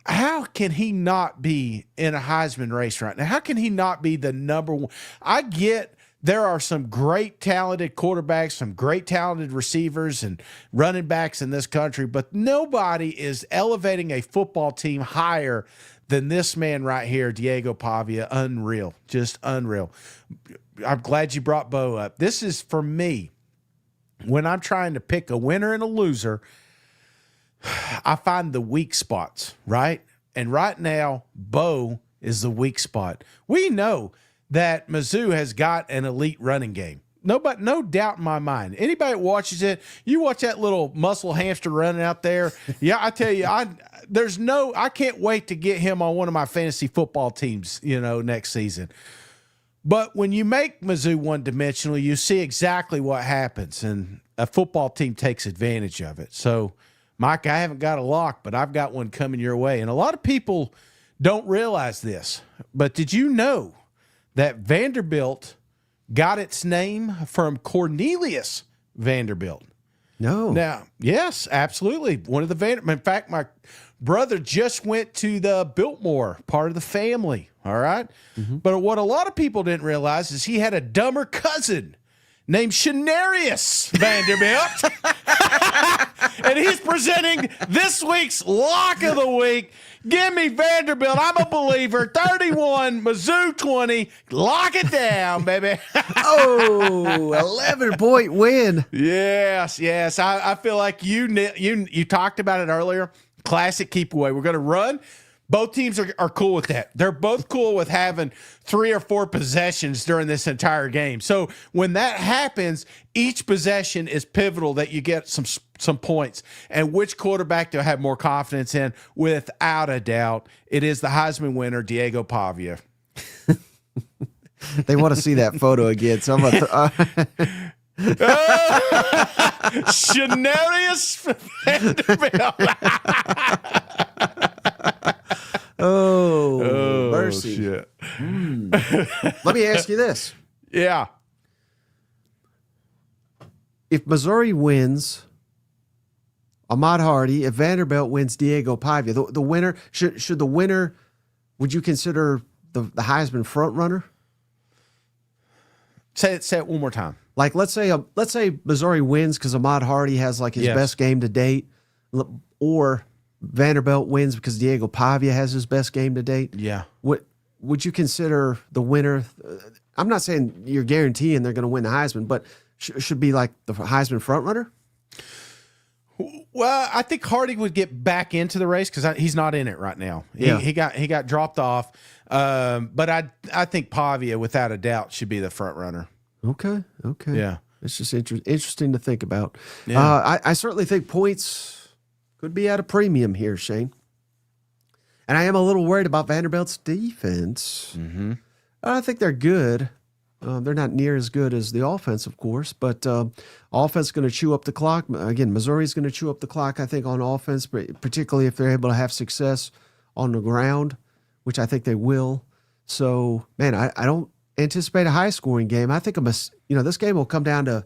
Speaker 2: how can he not be in a Heisman race right now? How can he not be the number one? I get there are some great talented quarterbacks, some great talented receivers and running backs in this country, but nobody is elevating a football team higher than this man right here, Diego Pavia. Unreal, just unreal. I'm glad you brought Bo up. This is, for me, when I'm trying to pick a winner and a loser, I find the weak spots, right? And right now, Bo is the weak spot. We know that Mizzou has got an elite running game. No doubt in my mind. Anybody that watches it, you watch that little muscle hamster running out there. Yeah, I tell you, I can't wait to get him on one of my fantasy football teams, you know, next season. But when you make Mizzou one-dimensional, you see exactly what happens, and a football team takes advantage of it. So, Mike, I haven't got a lock, but I've got one coming your way. And a lot of people don't realize this, but did you know that Vanderbilt got its name from Cornelius Vanderbilt?
Speaker 1: No.
Speaker 2: Now, yes, absolutely. One of the Vanderbilt. In fact, my brother just went to the Biltmore, part of the family. All right. Mm-hmm. But what a lot of people didn't realize is he had a dumber cousin named Shenarius Vanderbilt. And he's presenting this week's lock of the week. Give me Vanderbilt. I'm a believer. 31, Mizzou 20. Lock it down, baby.
Speaker 1: 11-point win.
Speaker 2: Yes. I feel like you talked about it earlier. Classic keep away. We're going to run. Both teams are cool with that. They're both cool with having 3 or 4 possessions during this entire game. So when that happens, each possession is pivotal that you get some points. And which quarterback do I have more confidence in? Without a doubt, it is the Heisman winner, Diego Pavia.
Speaker 1: They want to see that photo again. So I'm going to
Speaker 2: Shenarius Vanderbilt.
Speaker 1: Oh, mercy.
Speaker 2: Shit.
Speaker 1: Let me ask you this.
Speaker 2: Yeah.
Speaker 1: If Missouri wins, Ahmad Hardy. If Vanderbilt wins, Diego Pavia. The winner, should the winner, would you consider the Heisman front runner?
Speaker 2: Say it one more time.
Speaker 1: Like, let's say Missouri wins because Ahmad Hardy has like his best game to date, or Vanderbilt wins because Diego Pavia has his best game to date.
Speaker 2: Yeah.
Speaker 1: Would you consider the winner? I'm not saying you're guaranteeing they're going to win the Heisman, but should be like the Heisman frontrunner?
Speaker 2: Well, I think Hardy would get back into the race because he's not in it right now. He got dropped off. But I think Pavia, without a doubt, should be the front runner.
Speaker 1: Okay.
Speaker 2: Yeah.
Speaker 1: It's just interesting to think about.
Speaker 2: Yeah.
Speaker 1: I certainly think points could be at a premium here, Shane. And I am a little worried about Vanderbilt's defense.
Speaker 2: Mm-hmm.
Speaker 1: I think they're good. They're not near as good as the offense, of course, but offense is going to chew up the clock. Again, Missouri's going to chew up the clock, I think, on offense, particularly if they're able to have success on the ground, which I think they will. So, man, I don't anticipate a high-scoring game. I think this game will come down to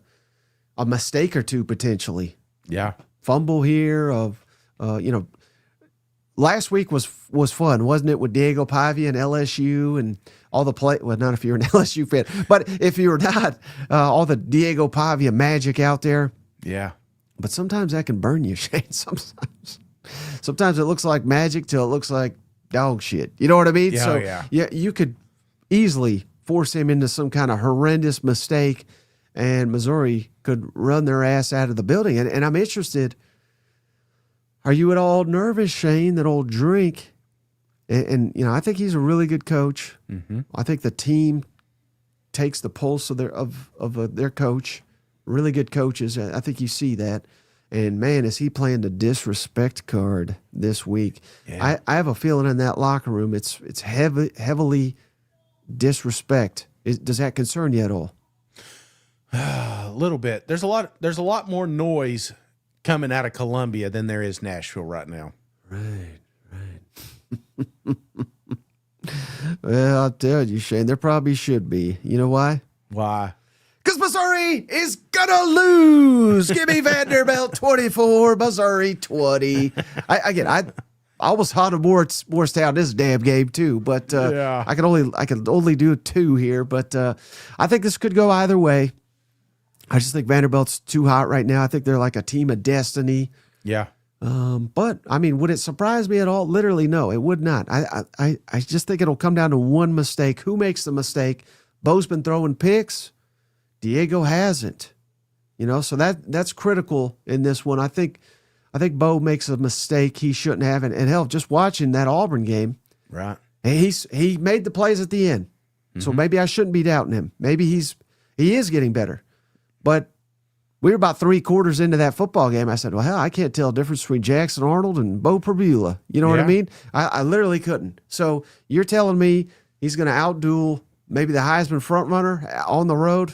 Speaker 1: a mistake or two potentially.
Speaker 2: Yeah.
Speaker 1: Fumble here last week was fun, wasn't it, with Diego Pavia and LSU and all the play. Well, not if you're an LSU fan, but if you're not, all the Diego Pavia magic out there.
Speaker 2: Yeah.
Speaker 1: But sometimes that can burn you, Shane. Sometimes it looks like magic till it looks like dog shit. You know what I mean?
Speaker 2: Yeah,
Speaker 1: so
Speaker 2: yeah.
Speaker 1: You could easily force him into some kind of horrendous mistake, and Missouri could run their ass out of the building. And I'm interested. Are you at all nervous, Shane, that old Drink? And I think he's a really good coach.
Speaker 2: Mm-hmm.
Speaker 1: I think the team takes the pulse of their coach. Really good coaches. I think you see that. And, man, is he playing the disrespect card this week.
Speaker 2: Yeah.
Speaker 1: I have a feeling in that locker room it's heavily disrespect. Does that concern you at all?
Speaker 2: A little bit. There's a lot more noise coming out of Columbia than there is Nashville right now.
Speaker 1: Right. Well, I'll tell you, Shane, there probably should be. You know why?
Speaker 2: Why?
Speaker 1: Because Missouri is gonna lose. Give me Vanderbilt 24, Missouri 20. I almost thought of Morristown this damn game too, but
Speaker 2: Yeah.
Speaker 1: I can only do 2 here. But I think this could go either way. I just think Vanderbilt's too hot right now. I think they're like a team of destiny.
Speaker 2: Yeah.
Speaker 1: But I mean, would it surprise me at all? Literally, no, it would not. I just think it'll come down to one mistake. Who makes the mistake? Bo's been throwing picks. Diego hasn't. So that's critical in this one. I think Bo makes a mistake he shouldn't have, and hell, just watching that Auburn game,
Speaker 2: Right.
Speaker 1: he made the plays at the end. So maybe I shouldn't be doubting him. Maybe he is getting better. But we were about 3 quarters into that football game. I said, well, hell, I can't tell the difference between Jackson Arnold and Bo Perbula. You know what I
Speaker 2: Yeah.
Speaker 1: mean? I literally couldn't. So you're telling me he's going to outduel maybe the Heisman frontrunner on the road?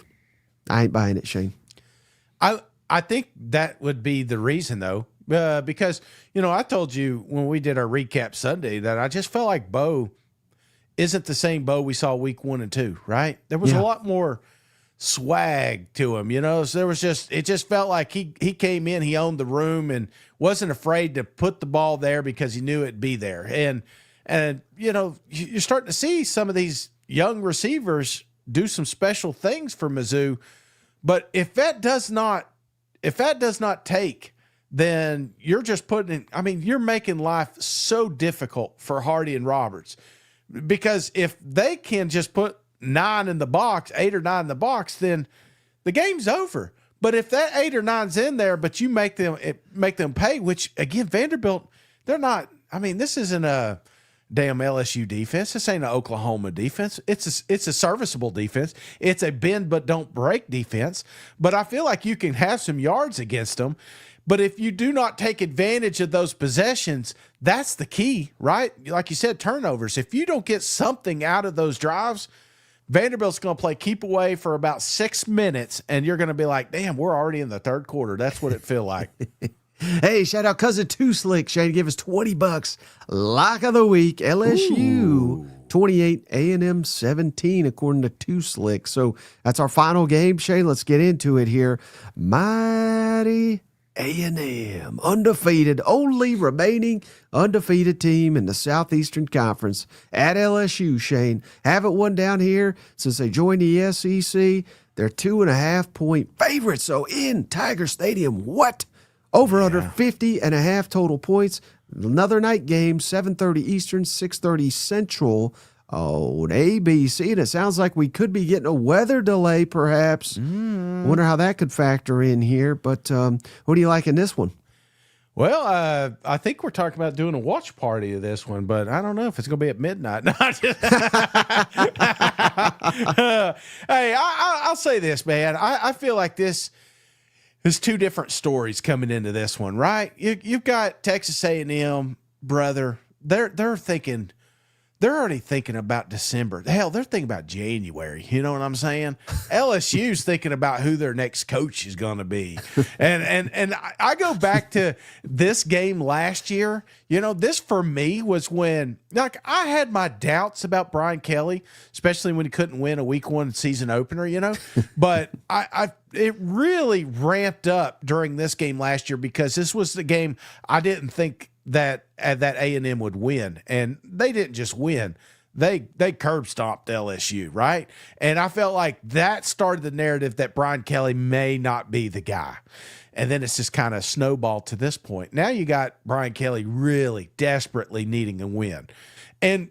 Speaker 1: I ain't buying it, Shane.
Speaker 2: I think that would be the reason, though, because, I told you when we did our recap Sunday that I just felt like Bo isn't the same Bo we saw week 1 and 2, right? There was a lot more swag to him, so there was it just felt like he came in, he owned the room and wasn't afraid to put the ball there because he knew it'd be there. And you're starting to see some of these young receivers do some special things for Mizzou. But if that does not take, then you're just you're making life so difficult for Hardy and Roberts. Because if they can just put 9 in the box, 8 or 9 in the box, then the game's over. But if that 8 or 9's in there, but you make them pay, which again, Vanderbilt, they're not. This isn't a damn LSU defense. This ain't an Oklahoma defense. It's a serviceable defense. It's a bend but don't break defense. But I feel like you can have some yards against them. But if you do not take advantage of those possessions, that's the key, right? Like you said, turnovers. If you don't get something out of those drives, Vanderbilt's going to play keep away for about 6 minutes, and you're going to be like, damn, we're already in the third quarter. That's what it feel like.
Speaker 1: Hey, shout out Cousin Two Slick. Shane give us $20. Lock of the week, LSU 28, A&M 17, according to Two Slick. So that's our final game, Shane. Let's get into it here. Mighty A&M, undefeated, only remaining undefeated team in the Southeastern Conference at LSU, Shane. Haven't won down here since they joined the SEC. They're 2.5-point favorites, so in Tiger Stadium. What? Over under 50.5 total points. Another night game, 7:30 Eastern, 6:30 Central Oh, ABC, and it sounds like we could be getting a weather delay, perhaps. Wonder how that could factor in here. But what do you like in this one?
Speaker 2: Well, I think we're talking about doing a watch party of this one, but I don't know if it's going to be at midnight. No, hey, I'll say this, man. I feel like there's two different stories coming into this one, right? You've got Texas A&M, brother. They're already thinking about December. Hell, they're thinking about January. You know what I'm saying? LSU's thinking about who their next coach is going to be. And I go back to this game last year. You know, this for me was when, like, I had my doubts about Brian Kelly, especially when he couldn't win a week 1 season opener, you know. But it really ramped up during this game last year because this was the game I didn't think that A&M would win, and they didn't just win. They curb stomped LSU, right? And I felt like that started the narrative that Brian Kelly may not be the guy. And then it's just kind of snowballed to this point. Now you got Brian Kelly really desperately needing a win. And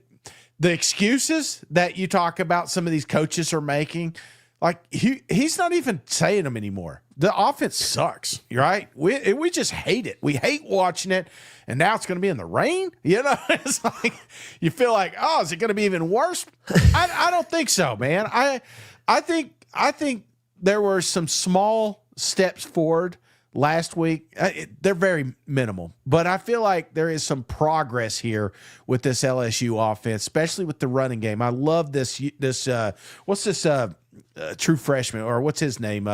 Speaker 2: the excuses that you talk about some of these coaches are making, like he's not even saying them anymore. The offense sucks, right? We just hate it. We hate watching it. And now it's going to be in the rain. You know, it's like you feel like, oh, is it going to be even worse? I don't think so, man. I think there were some small steps forward last week. They're very minimal, but I feel like there is some progress here with this LSU offense, especially with the running game. I love this. What's this? True freshman, or what's his name?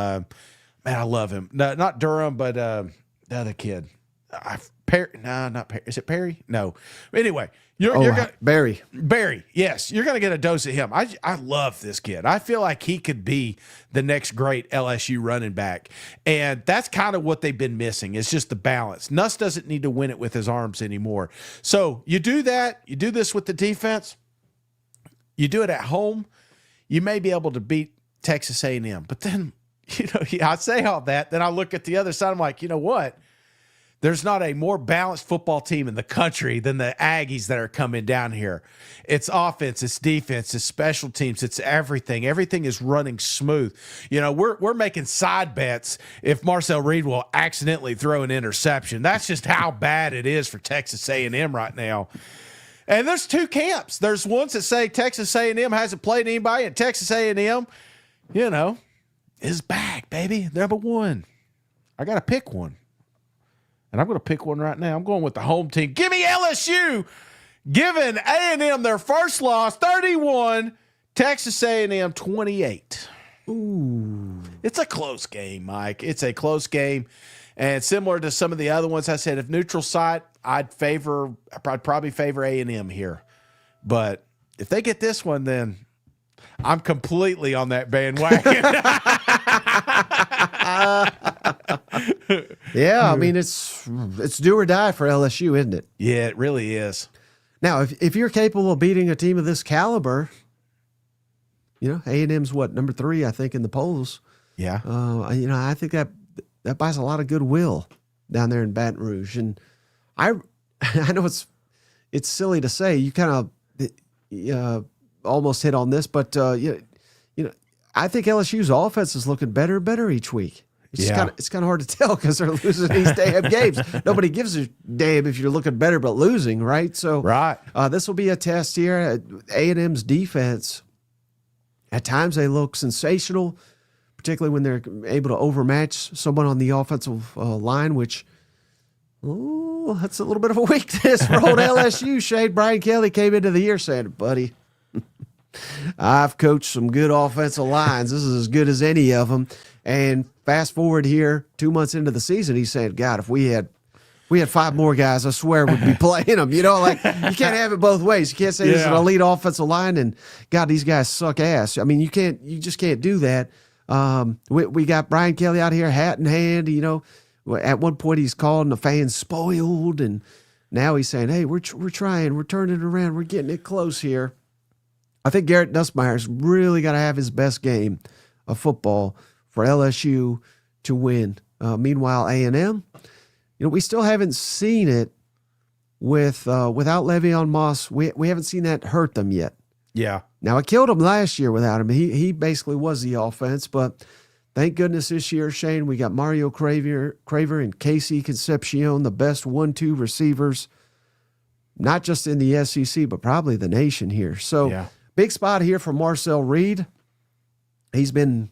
Speaker 2: Man, I love him. No, not Durham, but the other kid. Not Perry. Is it Perry? No. Anyway, you're gonna
Speaker 1: Barry.
Speaker 2: Yes, you're gonna get a dose of him. I love this kid. I feel like he could be the next great LSU running back, and that's kind of what they've been missing. It's just the balance. Nuss doesn't need to win it with his arms anymore. So you do that. You do this with the defense. You do it at home. You may be able to beat Texas A&M, but then I say all that. Then I look at the other side. I'm like, you know what? There's not a more balanced football team in the country than the Aggies that are coming down here. It's offense, it's defense, it's special teams, it's everything. Everything is running smooth. You know, we're making side bets if Marcel Reed will accidentally throw an interception. That's just how bad it is for Texas A&M right now. And there's two camps. There's ones that say Texas A&M hasn't played anybody, and Texas A&M, you know, is back, baby. Number one. I got to pick one. And I'm going to pick one right now. I'm going with the home team. Give me LSU giving A&M their first loss, 31, Texas A&M 28.
Speaker 1: Ooh.
Speaker 2: It's a close game, Mike. It's a close game. And similar to some of the other ones I said, if neutral site, I'd probably favor A&M here. But if they get this one, then I'm completely on that bandwagon.
Speaker 1: Yeah, I mean, it's do or die for LSU, isn't it?
Speaker 2: Yeah, it really is.
Speaker 1: Now, if you're capable of beating a team of this caliber, you know, A&M's what, number 3, I think, in the polls.
Speaker 2: Yeah.
Speaker 1: You know, I think that buys a lot of goodwill down there in Baton Rouge. And I know it's silly to say, you kind of almost hit on this, but you know, I think LSU's offense is looking better and better each week. It's kind of hard to tell because they're losing these damn games. Nobody gives a damn if you're looking better but losing, right? So this will be a test here. A&M's defense, at times they look sensational, particularly when they're able to overmatch someone on the offensive line, which, that's a little bit of a weakness for old LSU. Shade Brian Kelly came into the year saying, buddy, I've coached some good offensive lines. This is as good as any of them. And fast forward here, 2 months into the season, he's saying, God, if we had 5 more guys, I swear we'd be playing them. You know, like, you can't have it both ways. You can't say this is an elite offensive line and, God, these guys suck ass. I mean, you just can't do that. We got Brian Kelly out here, hat in hand. You know, at one point he's calling the fans spoiled, and now he's saying, hey, we're trying, we're turning it around, we're getting it close here. I think Garrett Nussmeier's really got to have his best game of football for LSU to win. Meanwhile, A&M, you know, we still haven't seen it without Le'Veon Moss. We haven't seen that hurt them yet.
Speaker 2: Yeah.
Speaker 1: Now, it killed him last year without him. He basically was the offense, but thank goodness this year, Shane, we got Mario Craver and Casey Concepcion, the best 1-2 receivers, not just in the SEC, but probably the nation here. So big spot here for Marcel Reed. He's been,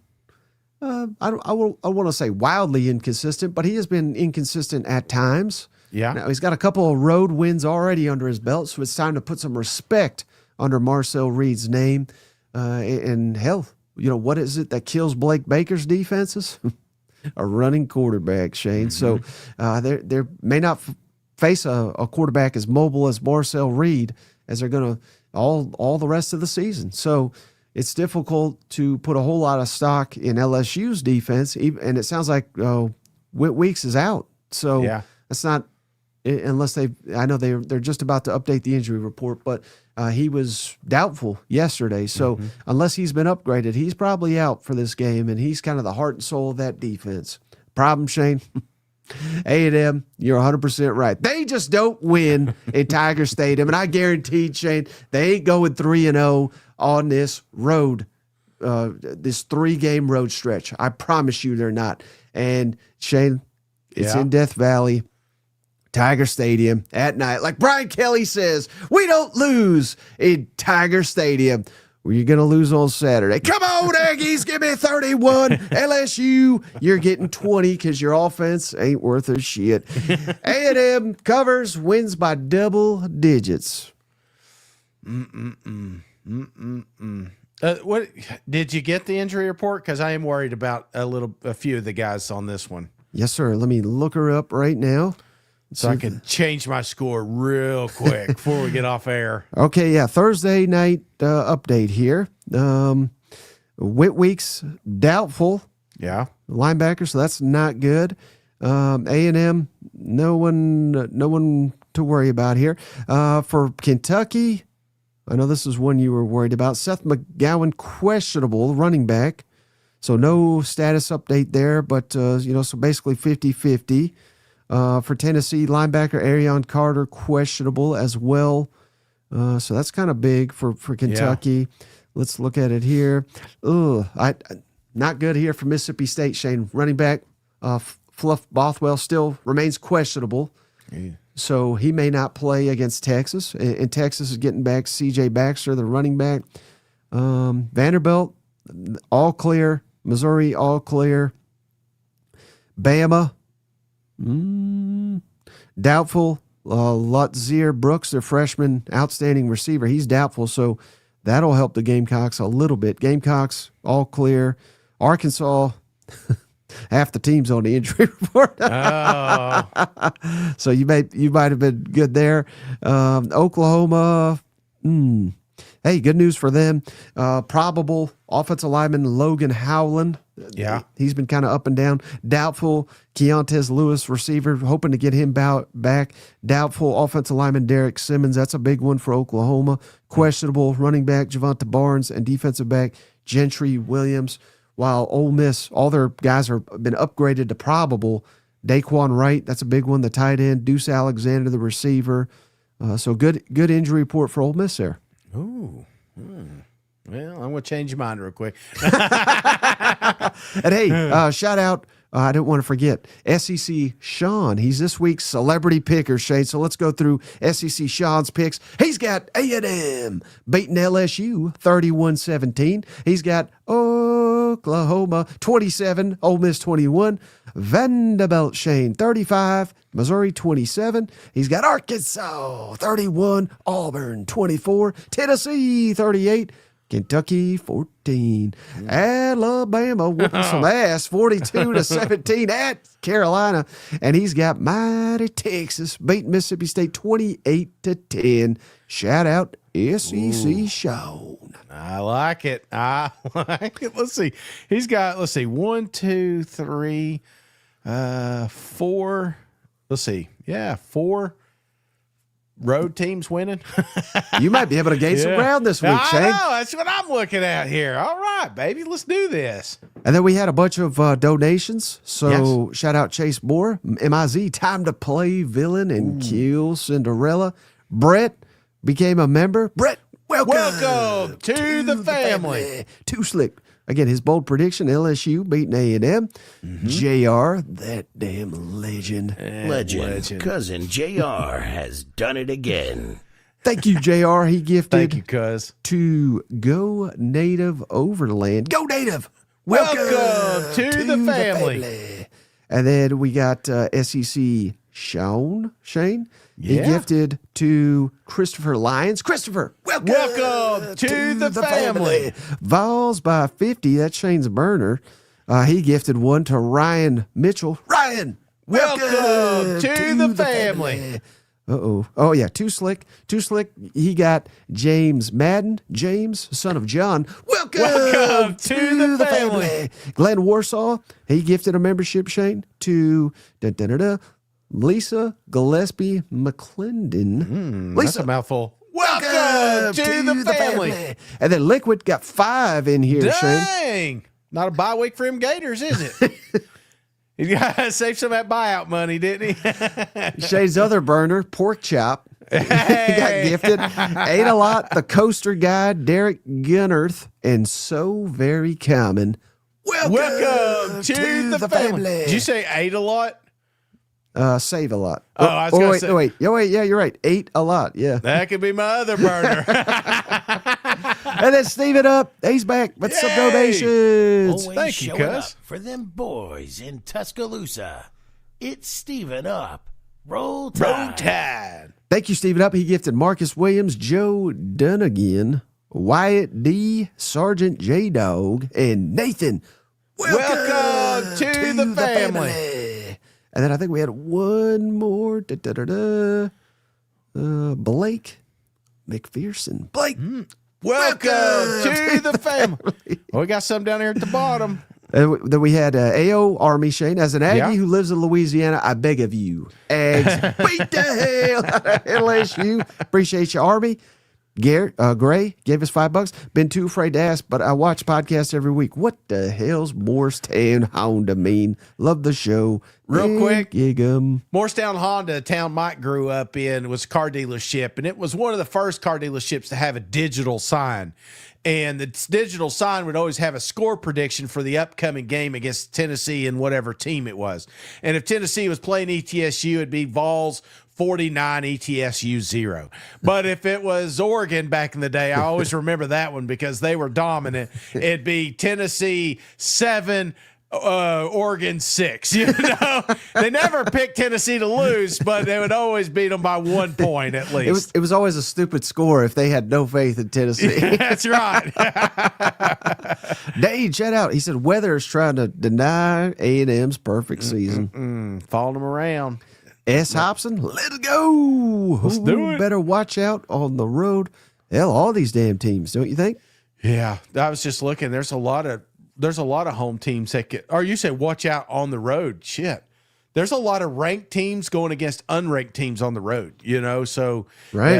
Speaker 1: I want to say wildly inconsistent, but he has been inconsistent at times.
Speaker 2: Yeah.
Speaker 1: Now, he's got a couple of road wins already under his belt, so it's time to put some respect under Marcel Reed's name. And hell, what is it that kills Blake Baker's defenses? A running quarterback, Shane. So they may not face a quarterback as mobile as Marcel Reed as they're going to all the rest of the season. So it's difficult to put a whole lot of stock in LSU's defense, and it sounds like Whit Weeks is out. So that's not unless I know they're just about to update the injury report, but he was doubtful yesterday. So unless he's been upgraded, he's probably out for this game, and he's kind of the heart and soul of that defense. Problem, Shane? A&M, you're 100% right. They just don't win in Tiger Stadium, and I guarantee, Shane, they ain't going 3-0 on this road, this 3-game road stretch. I promise you they're not. And, Shane, it's in Death Valley, Tiger Stadium at night. Like Brian Kelly says, we don't lose in Tiger Stadium. Well, you're going to lose on Saturday. Come on, Aggies, give me 31. LSU, you're getting 20 because your offense ain't worth a shit. A&M covers, wins by double digits.
Speaker 2: What did you get the injury report? Because I am worried about a few of the guys on this one.
Speaker 1: Yes, sir. Let me look her up right now.
Speaker 2: So I can change my score real quick before we get off air.
Speaker 1: Okay, yeah. Thursday night update here. Whit Weeks, doubtful.
Speaker 2: Yeah.
Speaker 1: Linebacker, so that's not good. A&M, no one to worry about here. For Kentucky, I know this is one you were worried about. Seth McGowan, questionable, running back. So no status update there, but, so basically 50-50. For Tennessee, linebacker Arion Carter, questionable as well. So that's kind of big for Kentucky. Yeah. Let's look at it here. Not good here for Mississippi State, Shane. Running back Fluff Bothwell still remains questionable. Yeah. So he may not play against Texas. And Texas is getting back C.J. Baxter, the running back. Vanderbilt, all clear. Missouri, all clear. Bama, doubtful. Lutzier Brooks, their freshman outstanding receiver, he's doubtful, so that'll help the Gamecocks a little bit. Gamecocks, all clear. Arkansas, half the team's on the injury report. Oh. So you might have been good there. Oklahoma, hey, good news for them. Probable offensive lineman Logan Howland.
Speaker 2: Yeah.
Speaker 1: He's been kind of up and down. Doubtful Keontae Lewis, receiver, hoping to get him back. Doubtful offensive lineman Derek Simmons. That's a big one for Oklahoma. Questionable running back Javonte Barnes and defensive back Gentry Williams. While Ole Miss, all their guys have been upgraded to probable. Daquan Wright, that's a big one. The tight end. Deuce Alexander, the receiver. So good injury report for Ole Miss there.
Speaker 2: Ooh. Well, I'm going to change your mind real quick.
Speaker 1: And hey, shout out, I didn't want to forget, SEC Sean. He's this week's celebrity picker, Shane. So let's go through SEC Sean's picks. He's got A&M beating LSU 31-17. He's got Oklahoma 27, Ole Miss 21. Vanderbilt, Shane, 35, Missouri 27. He's got Arkansas 31, Auburn 24, Tennessee 38, Kentucky 14, Alabama whooping some ass 42-17 at Carolina, and he's got mighty Texas beating Mississippi State 28-10. Shout out SEC Sean.
Speaker 2: I like it. Let's see. He's got 1, 2, 3, 4. Let's see. Yeah, 4 road teams winning.
Speaker 1: You might be able to gain some ground this week, Shane.
Speaker 2: I know. That's what I'm looking at here. All right, baby. Let's do this.
Speaker 1: And then we had a bunch of donations. So shout out Chase Moore, MIZ, time to play villain and kill Cinderella. Brett became a member. Brett,
Speaker 2: Welcome to the family.
Speaker 1: Too slick. Again, his bold prediction, LSU beating A&M. JR, that damn legend.
Speaker 4: Legend. Cousin JR has done it again.
Speaker 1: Thank you, JR. He gifted
Speaker 2: Thank you, cuz.
Speaker 1: to Go Native Overland. Go Native.
Speaker 2: Welcome to the family.
Speaker 1: And then we got SEC Shane. He
Speaker 2: Yeah.
Speaker 1: gifted to Christopher Lyons. Christopher,
Speaker 2: Welcome to the family.
Speaker 1: Vols by 50. That's Shane's burner. He gifted one to Ryan Mitchell. Ryan,
Speaker 2: Welcome to the family.
Speaker 1: Uh-oh. Oh, yeah. Too slick. He got James Madden. James, son of John.
Speaker 2: Welcome to the family.
Speaker 1: Glenn Warsaw. He gifted a membership, Shane, to Lisa Gillespie McClendon.
Speaker 2: That's a mouthful. Welcome to the family.
Speaker 1: And then Liquid got 5 in here, Shane.
Speaker 2: Dang. Not a bye week for him Gators, is it? He got to save some of that buyout money, didn't he?
Speaker 1: Shane's other burner, Pork Chop. He got gifted. Ate a lot. The Coaster Guy, Derek Gunnerth, and So Very Common.
Speaker 2: Welcome to the family. Did you say ate a lot?
Speaker 1: Save a lot.
Speaker 2: Oh, I was gonna say-
Speaker 1: wait. Yeah, you're right. Ate a lot. Yeah.
Speaker 2: That could be my other burner.
Speaker 1: And then Steven up. He's back with some
Speaker 2: Yay!
Speaker 1: donations.
Speaker 4: Always
Speaker 2: Thank you,
Speaker 4: showing
Speaker 2: cuz.
Speaker 4: up for them boys in Tuscaloosa. It's Steven up. Roll Tide.
Speaker 2: Tide.
Speaker 1: Thank you, Steven up. He gifted Marcus Williams, Joe Dunnigan, Wyatt D, Sergeant J Dog, and Nathan.
Speaker 2: Welcome to the family.
Speaker 1: And then I think we had one more. Blake McPherson. Blake.
Speaker 2: Welcome to the family. Well, we got some down here at the bottom.
Speaker 1: Then we had AO Army Shane. As an Aggie
Speaker 2: Yeah.
Speaker 1: who lives in Louisiana, I beg of you, Aggs, beat the hell out of LSU. Appreciate you, Army. Gray gave us $5. Been too afraid to ask, but I watch podcasts every week. What the hell's Morristown Honda mean? Love the show.
Speaker 2: Real quick.
Speaker 1: Gig'em.
Speaker 2: Morristown Honda, a town Mike grew up in, was a car dealership, and it was one of the first car dealerships to have a digital sign. And the digital sign would always have a score prediction for the upcoming game against Tennessee and whatever team it was. And if Tennessee was playing ETSU, it'd be Vols 49, ETSU 0. But if it was Oregon back in the day, I always remember that one because they were dominant. It'd be Tennessee 7, Oregon 6. You know, they never picked Tennessee to lose, but they would always beat them by 1 point at least.
Speaker 1: It was always a stupid score if they had no faith in Tennessee.
Speaker 2: That's right.
Speaker 1: Dave, shout out. He said weather is trying to deny A&M's perfect season.
Speaker 2: Following them around.
Speaker 1: S. Hobson, let's go.
Speaker 2: Let's do it.
Speaker 1: Better watch out on the road. Hell, all these damn teams, don't you think?
Speaker 2: Yeah, I was just looking. There's a lot of home teams that get. Or you say watch out on the road. Shit, there's a lot of ranked teams going against unranked teams on the road. You know, so
Speaker 1: Right.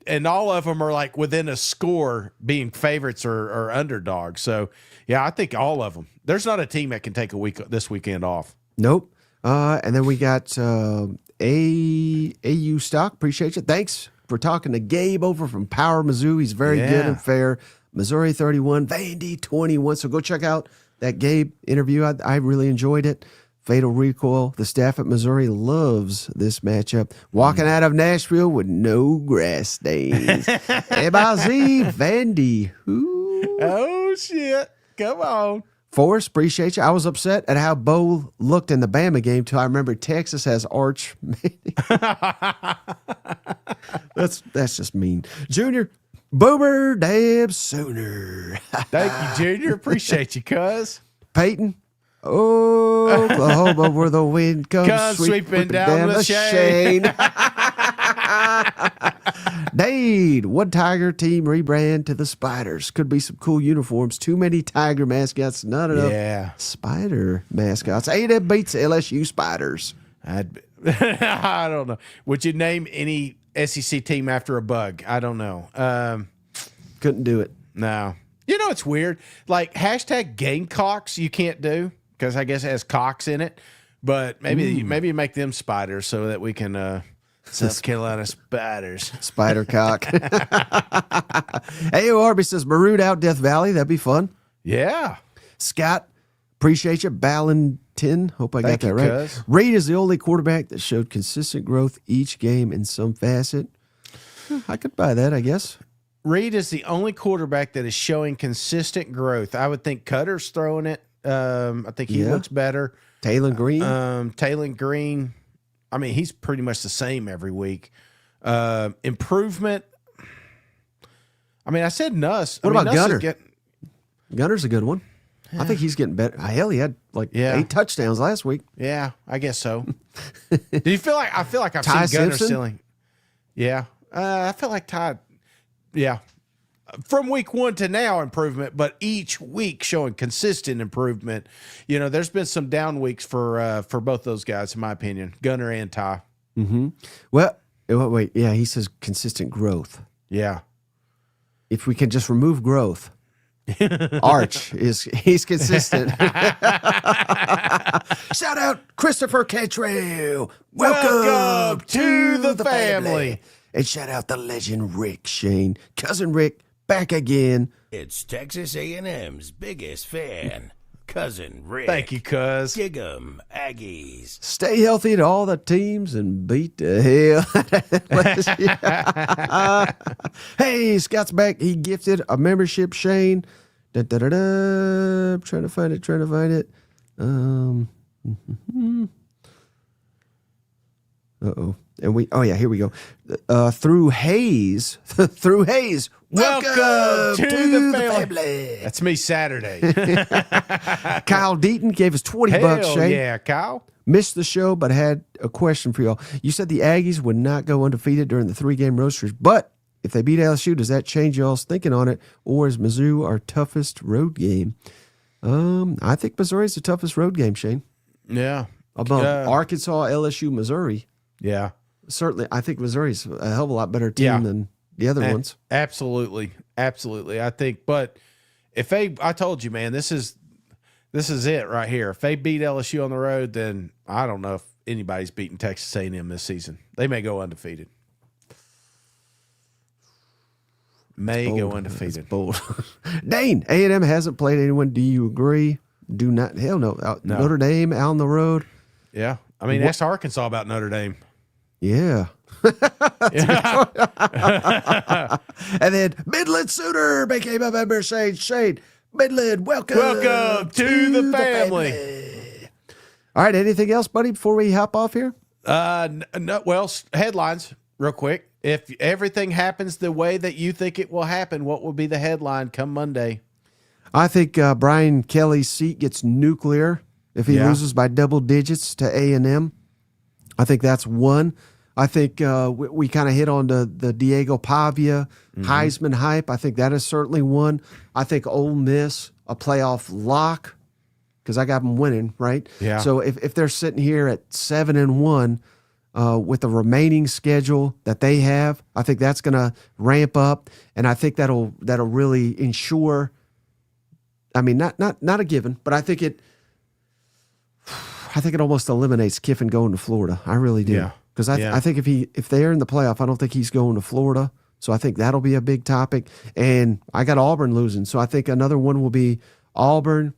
Speaker 2: and all of them are like within a score being favorites or underdogs. So yeah, I think all of them. There's not a team that can take this weekend off.
Speaker 1: Nope. And then we got AU Stock. Appreciate you. Thanks for talking to Gabe over from Power Mizzou. He's very good and fair. Missouri 31, Vandy 21. So go check out that Gabe interview. I really enjoyed it. Fatal Recoil. The staff at Missouri loves this matchup. Walking out of Nashville with no grass stains. MIZ, Vandy. Ooh.
Speaker 2: Oh shit! Come on.
Speaker 1: Forrest, appreciate you. I was upset at how Bo looked in the Bama game till I remember Texas has Arch. That's just mean. Junior, Boomer Dab Sooner.
Speaker 2: Thank you, Junior. Appreciate you, cuz.
Speaker 1: Peyton, Oklahoma, where the wind comes
Speaker 2: Comes sweeping down the Shane.
Speaker 1: Dade, one Tiger team rebrand to the Spiders. Could be some cool uniforms. Too many Tiger mascots, not enough Spider mascots. A&M beats LSU Spiders.
Speaker 2: I don't know. Would you name any SEC team after a bug? I don't know.
Speaker 1: Couldn't do it.
Speaker 2: No. You know, it's weird. Like hashtag Gamecocks you can't do because I guess it has cocks in it. But maybe you make them spiders so that we can South Carolina Spiders.
Speaker 1: Spider cock. AORB says Maroon out Death Valley. That'd be fun.
Speaker 2: Yeah.
Speaker 1: Scott, appreciate you. Ballantin, hope I got
Speaker 2: Thank
Speaker 1: that
Speaker 2: you,
Speaker 1: right.
Speaker 2: cuz.
Speaker 1: Reed is the only quarterback that showed consistent growth each game in some facet. I could buy that, I guess.
Speaker 2: Reed is the only quarterback that is showing consistent growth. I would think Cutter's throwing it. I think he looks better.
Speaker 1: Taylor Green.
Speaker 2: Taylor Green. I mean, he's pretty much the same every week. Improvement. I mean, I said Nuss.
Speaker 1: What about
Speaker 2: Nuss
Speaker 1: Gunner? Gunner's a good one. I think he's getting better. Hell, he had like 8 touchdowns last week.
Speaker 2: Yeah, I guess so. Do you feel like I feel like I've
Speaker 1: Ty
Speaker 2: seen Gunner
Speaker 1: Simpson?
Speaker 2: stealing? Yeah, I feel like Ty. Yeah, from week 1 to now improvement, but each week showing consistent improvement. You know, there's been some down weeks for both those guys, in my opinion, Gunner and Ty.
Speaker 1: Mm-hmm. Well, wait, yeah, he says consistent growth.
Speaker 2: Yeah,
Speaker 1: If we can just remove growth. Arch he's consistent. Shout out Christopher Cantrell. Welcome
Speaker 2: to the family.
Speaker 1: And shout out the legend Rick Shane. Cousin Rick back again.
Speaker 4: It's Texas A&M's biggest fan, Cousin Rick.
Speaker 2: thank you, cuz.
Speaker 4: Dig 'em, Aggies.
Speaker 1: Stay healthy to all the teams and beat the hell. Hey, Scott's back. He gifted a membership, Shane. I'm trying to find it. Uh-oh. And here we go. Through Hayes. Welcome to the family.
Speaker 2: That's me Saturday.
Speaker 1: Kyle Deaton gave us $20,
Speaker 2: Hell
Speaker 1: Shane.
Speaker 2: yeah, Kyle.
Speaker 1: Missed the show, but had a question for y'all. You said the Aggies would not go undefeated during the 3-game road streak, but if they beat LSU, does that change y'all's thinking on it, or is Mizzou our toughest road game? I think Missouri's the toughest road game, Shane.
Speaker 2: Yeah.
Speaker 1: Above Arkansas, LSU, Missouri.
Speaker 2: Yeah.
Speaker 1: Certainly, I think Missouri's a hell of a lot better team than the other ones.
Speaker 2: Absolutely. I think, but I told you, man, this is it right here. If they beat LSU on the road, then I don't know if anybody's beating Texas A&M this season. They may go undefeated. Go undefeated.
Speaker 1: That's bold. Dane, A&M hasn't played anyone. Do you agree? Do not. Hell no.
Speaker 2: No.
Speaker 1: Notre Dame out on the road.
Speaker 2: Yeah. I mean, ask Arkansas about Notre Dame.
Speaker 1: Yeah. And then Midland Sooner became a member. Shane, Midland, welcome
Speaker 2: to the family.
Speaker 1: All right. Anything else, buddy, before we hop off here?
Speaker 2: No, well, headlines real quick. If everything happens the way that you think it will happen, what will be the headline come Monday?
Speaker 1: I think Brian Kelly's seat gets nuclear if he loses by double digits to A&M. I think that's one. I think we kind of hit on the Diego Pavia Heisman hype. I think that is certainly one. I think Ole Miss, a playoff lock, because I got them winning, right?
Speaker 2: Yeah.
Speaker 1: So if they're sitting here at 7-1 with the remaining schedule that they have, I think that's going to ramp up, and I think that'll really ensure. I mean, not a given, but I think it almost eliminates Kiffin going to Florida. I really do.
Speaker 2: Yeah.
Speaker 1: Because I think if they're in the playoff, I don't think he's going to Florida. So I think that'll be a big topic. And I got Auburn losing. So I think another one will be Auburn.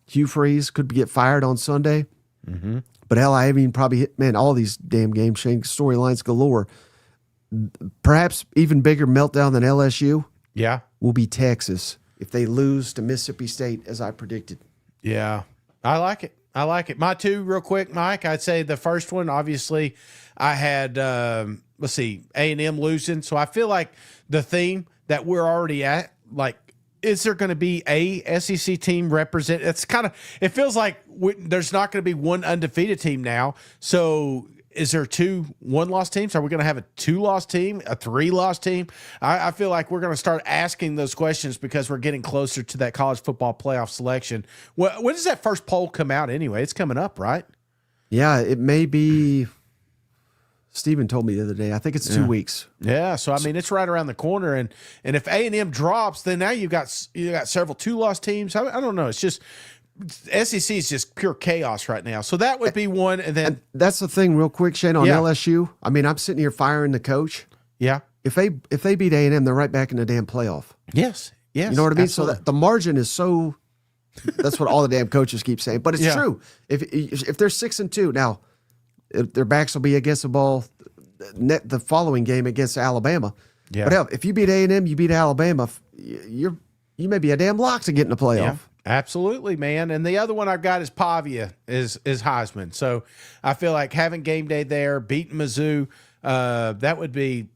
Speaker 1: Hugh Freeze could get fired on Sunday.
Speaker 2: Mm-hmm.
Speaker 1: But hell, I haven't even probably hit, man, all these damn games, Shane, storylines galore. Perhaps even bigger meltdown than LSU will be Texas if they lose to Mississippi State, as I predicted.
Speaker 2: Yeah. I like it. My two, real quick, Mike, I'd say the first one, obviously, I had, A&M losing. So I feel like the theme that we're already at, like, is there going to be a SEC team represent? It's kind of, it feels like there's not going to be one undefeated team now. So is there 2 1-loss teams? Are we going to have a 2-loss team, a 3-loss team? I feel like we're going to start asking those questions because we're getting closer to that college football playoff selection. When does that first poll come out anyway? It's coming up, right?
Speaker 1: Yeah, it may be. Steven told me the other day. I think it's 2 weeks.
Speaker 2: Yeah, so I mean it's right around the corner, and if A&M drops, then now you got several 2-loss teams. I don't know. It's just SEC is just pure chaos right now. So that would be one. And then
Speaker 1: That's the thing, real quick, Shane, on
Speaker 2: Yeah.
Speaker 1: LSU. I mean, I'm sitting here firing the coach.
Speaker 2: yeah,
Speaker 1: If they beat A&M, they're right back in the damn playoff.
Speaker 2: yes,
Speaker 1: You know what I mean?
Speaker 2: absolutely.
Speaker 1: So that the margin is so. That's what all the damn coaches keep saying, but it's
Speaker 2: Yeah.
Speaker 1: true. If they're 6-2 now, if their backs will be against the ball the following game against Alabama.
Speaker 2: Yeah.
Speaker 1: But hell, if you beat A&M, you beat Alabama, you may be a damn lock to get in the playoff.
Speaker 2: Yeah, absolutely, man. And the other one I've got is Pavia is Heisman. So I feel like having game day there, beating Mizzou, that would be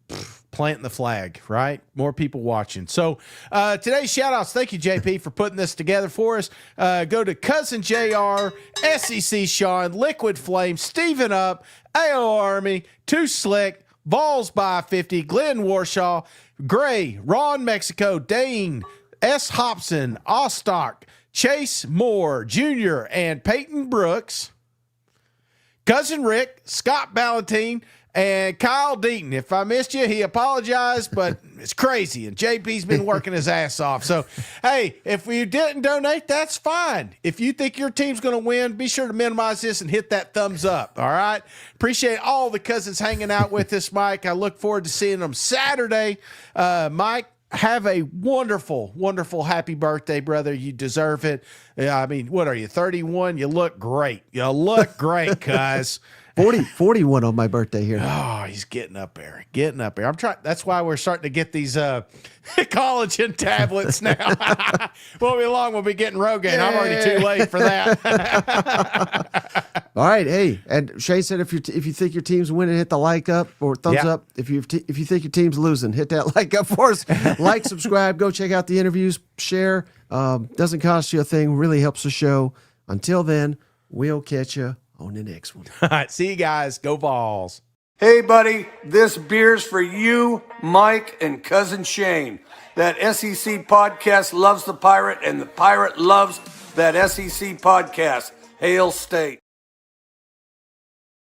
Speaker 2: planting the flag, right? More people watching. So today's shout outs. Thank you, JP, for putting this together for us. Go to Cousin JR, SEC Sean, Liquid Flame, Steven Up, AO Army, Too Slick, Vols by 50, Glenn Warshaw, Gray, Ron Mexico, Dane, S. Hobson, Ostock, Chase Moore Jr., and Peyton Brooks, Cousin Rick, Scott Ballantine, and Kyle Deaton. If I missed you, he apologized, but it's crazy. And JP's been working his ass off. So, hey, if you didn't donate, that's fine. If you think your team's going to win, be sure to minimize this and hit that thumbs up. All right. Appreciate all the cousins hanging out with us, Mike. I look forward to seeing them Saturday. Mike, have a wonderful, wonderful happy birthday, brother. You deserve it. I mean, what are you, 31? You look great. You look great, cuz.
Speaker 1: 41 on my birthday here.
Speaker 2: Oh, he's getting up there. Getting up there. I'm trying. That's why we're starting to get these collagen tablets now. Won't be long. We'll be getting Rogaine. I'm already too late for that.
Speaker 1: All right, hey, and Shane said if you think your team's winning, hit the like up or thumbs
Speaker 2: Yeah.
Speaker 1: up. If you think your team's losing, hit that like up for us. Like, subscribe, go check out the interviews, share. Doesn't cost you a thing. Really helps the show. Until then, we'll catch you on the next one.
Speaker 2: All right. See you guys. Go Vols.
Speaker 5: Hey, buddy, this beer's for you, Mike, and Cousin Shane. That SEC podcast loves the Pirate, and the Pirate loves that SEC podcast. Hail State.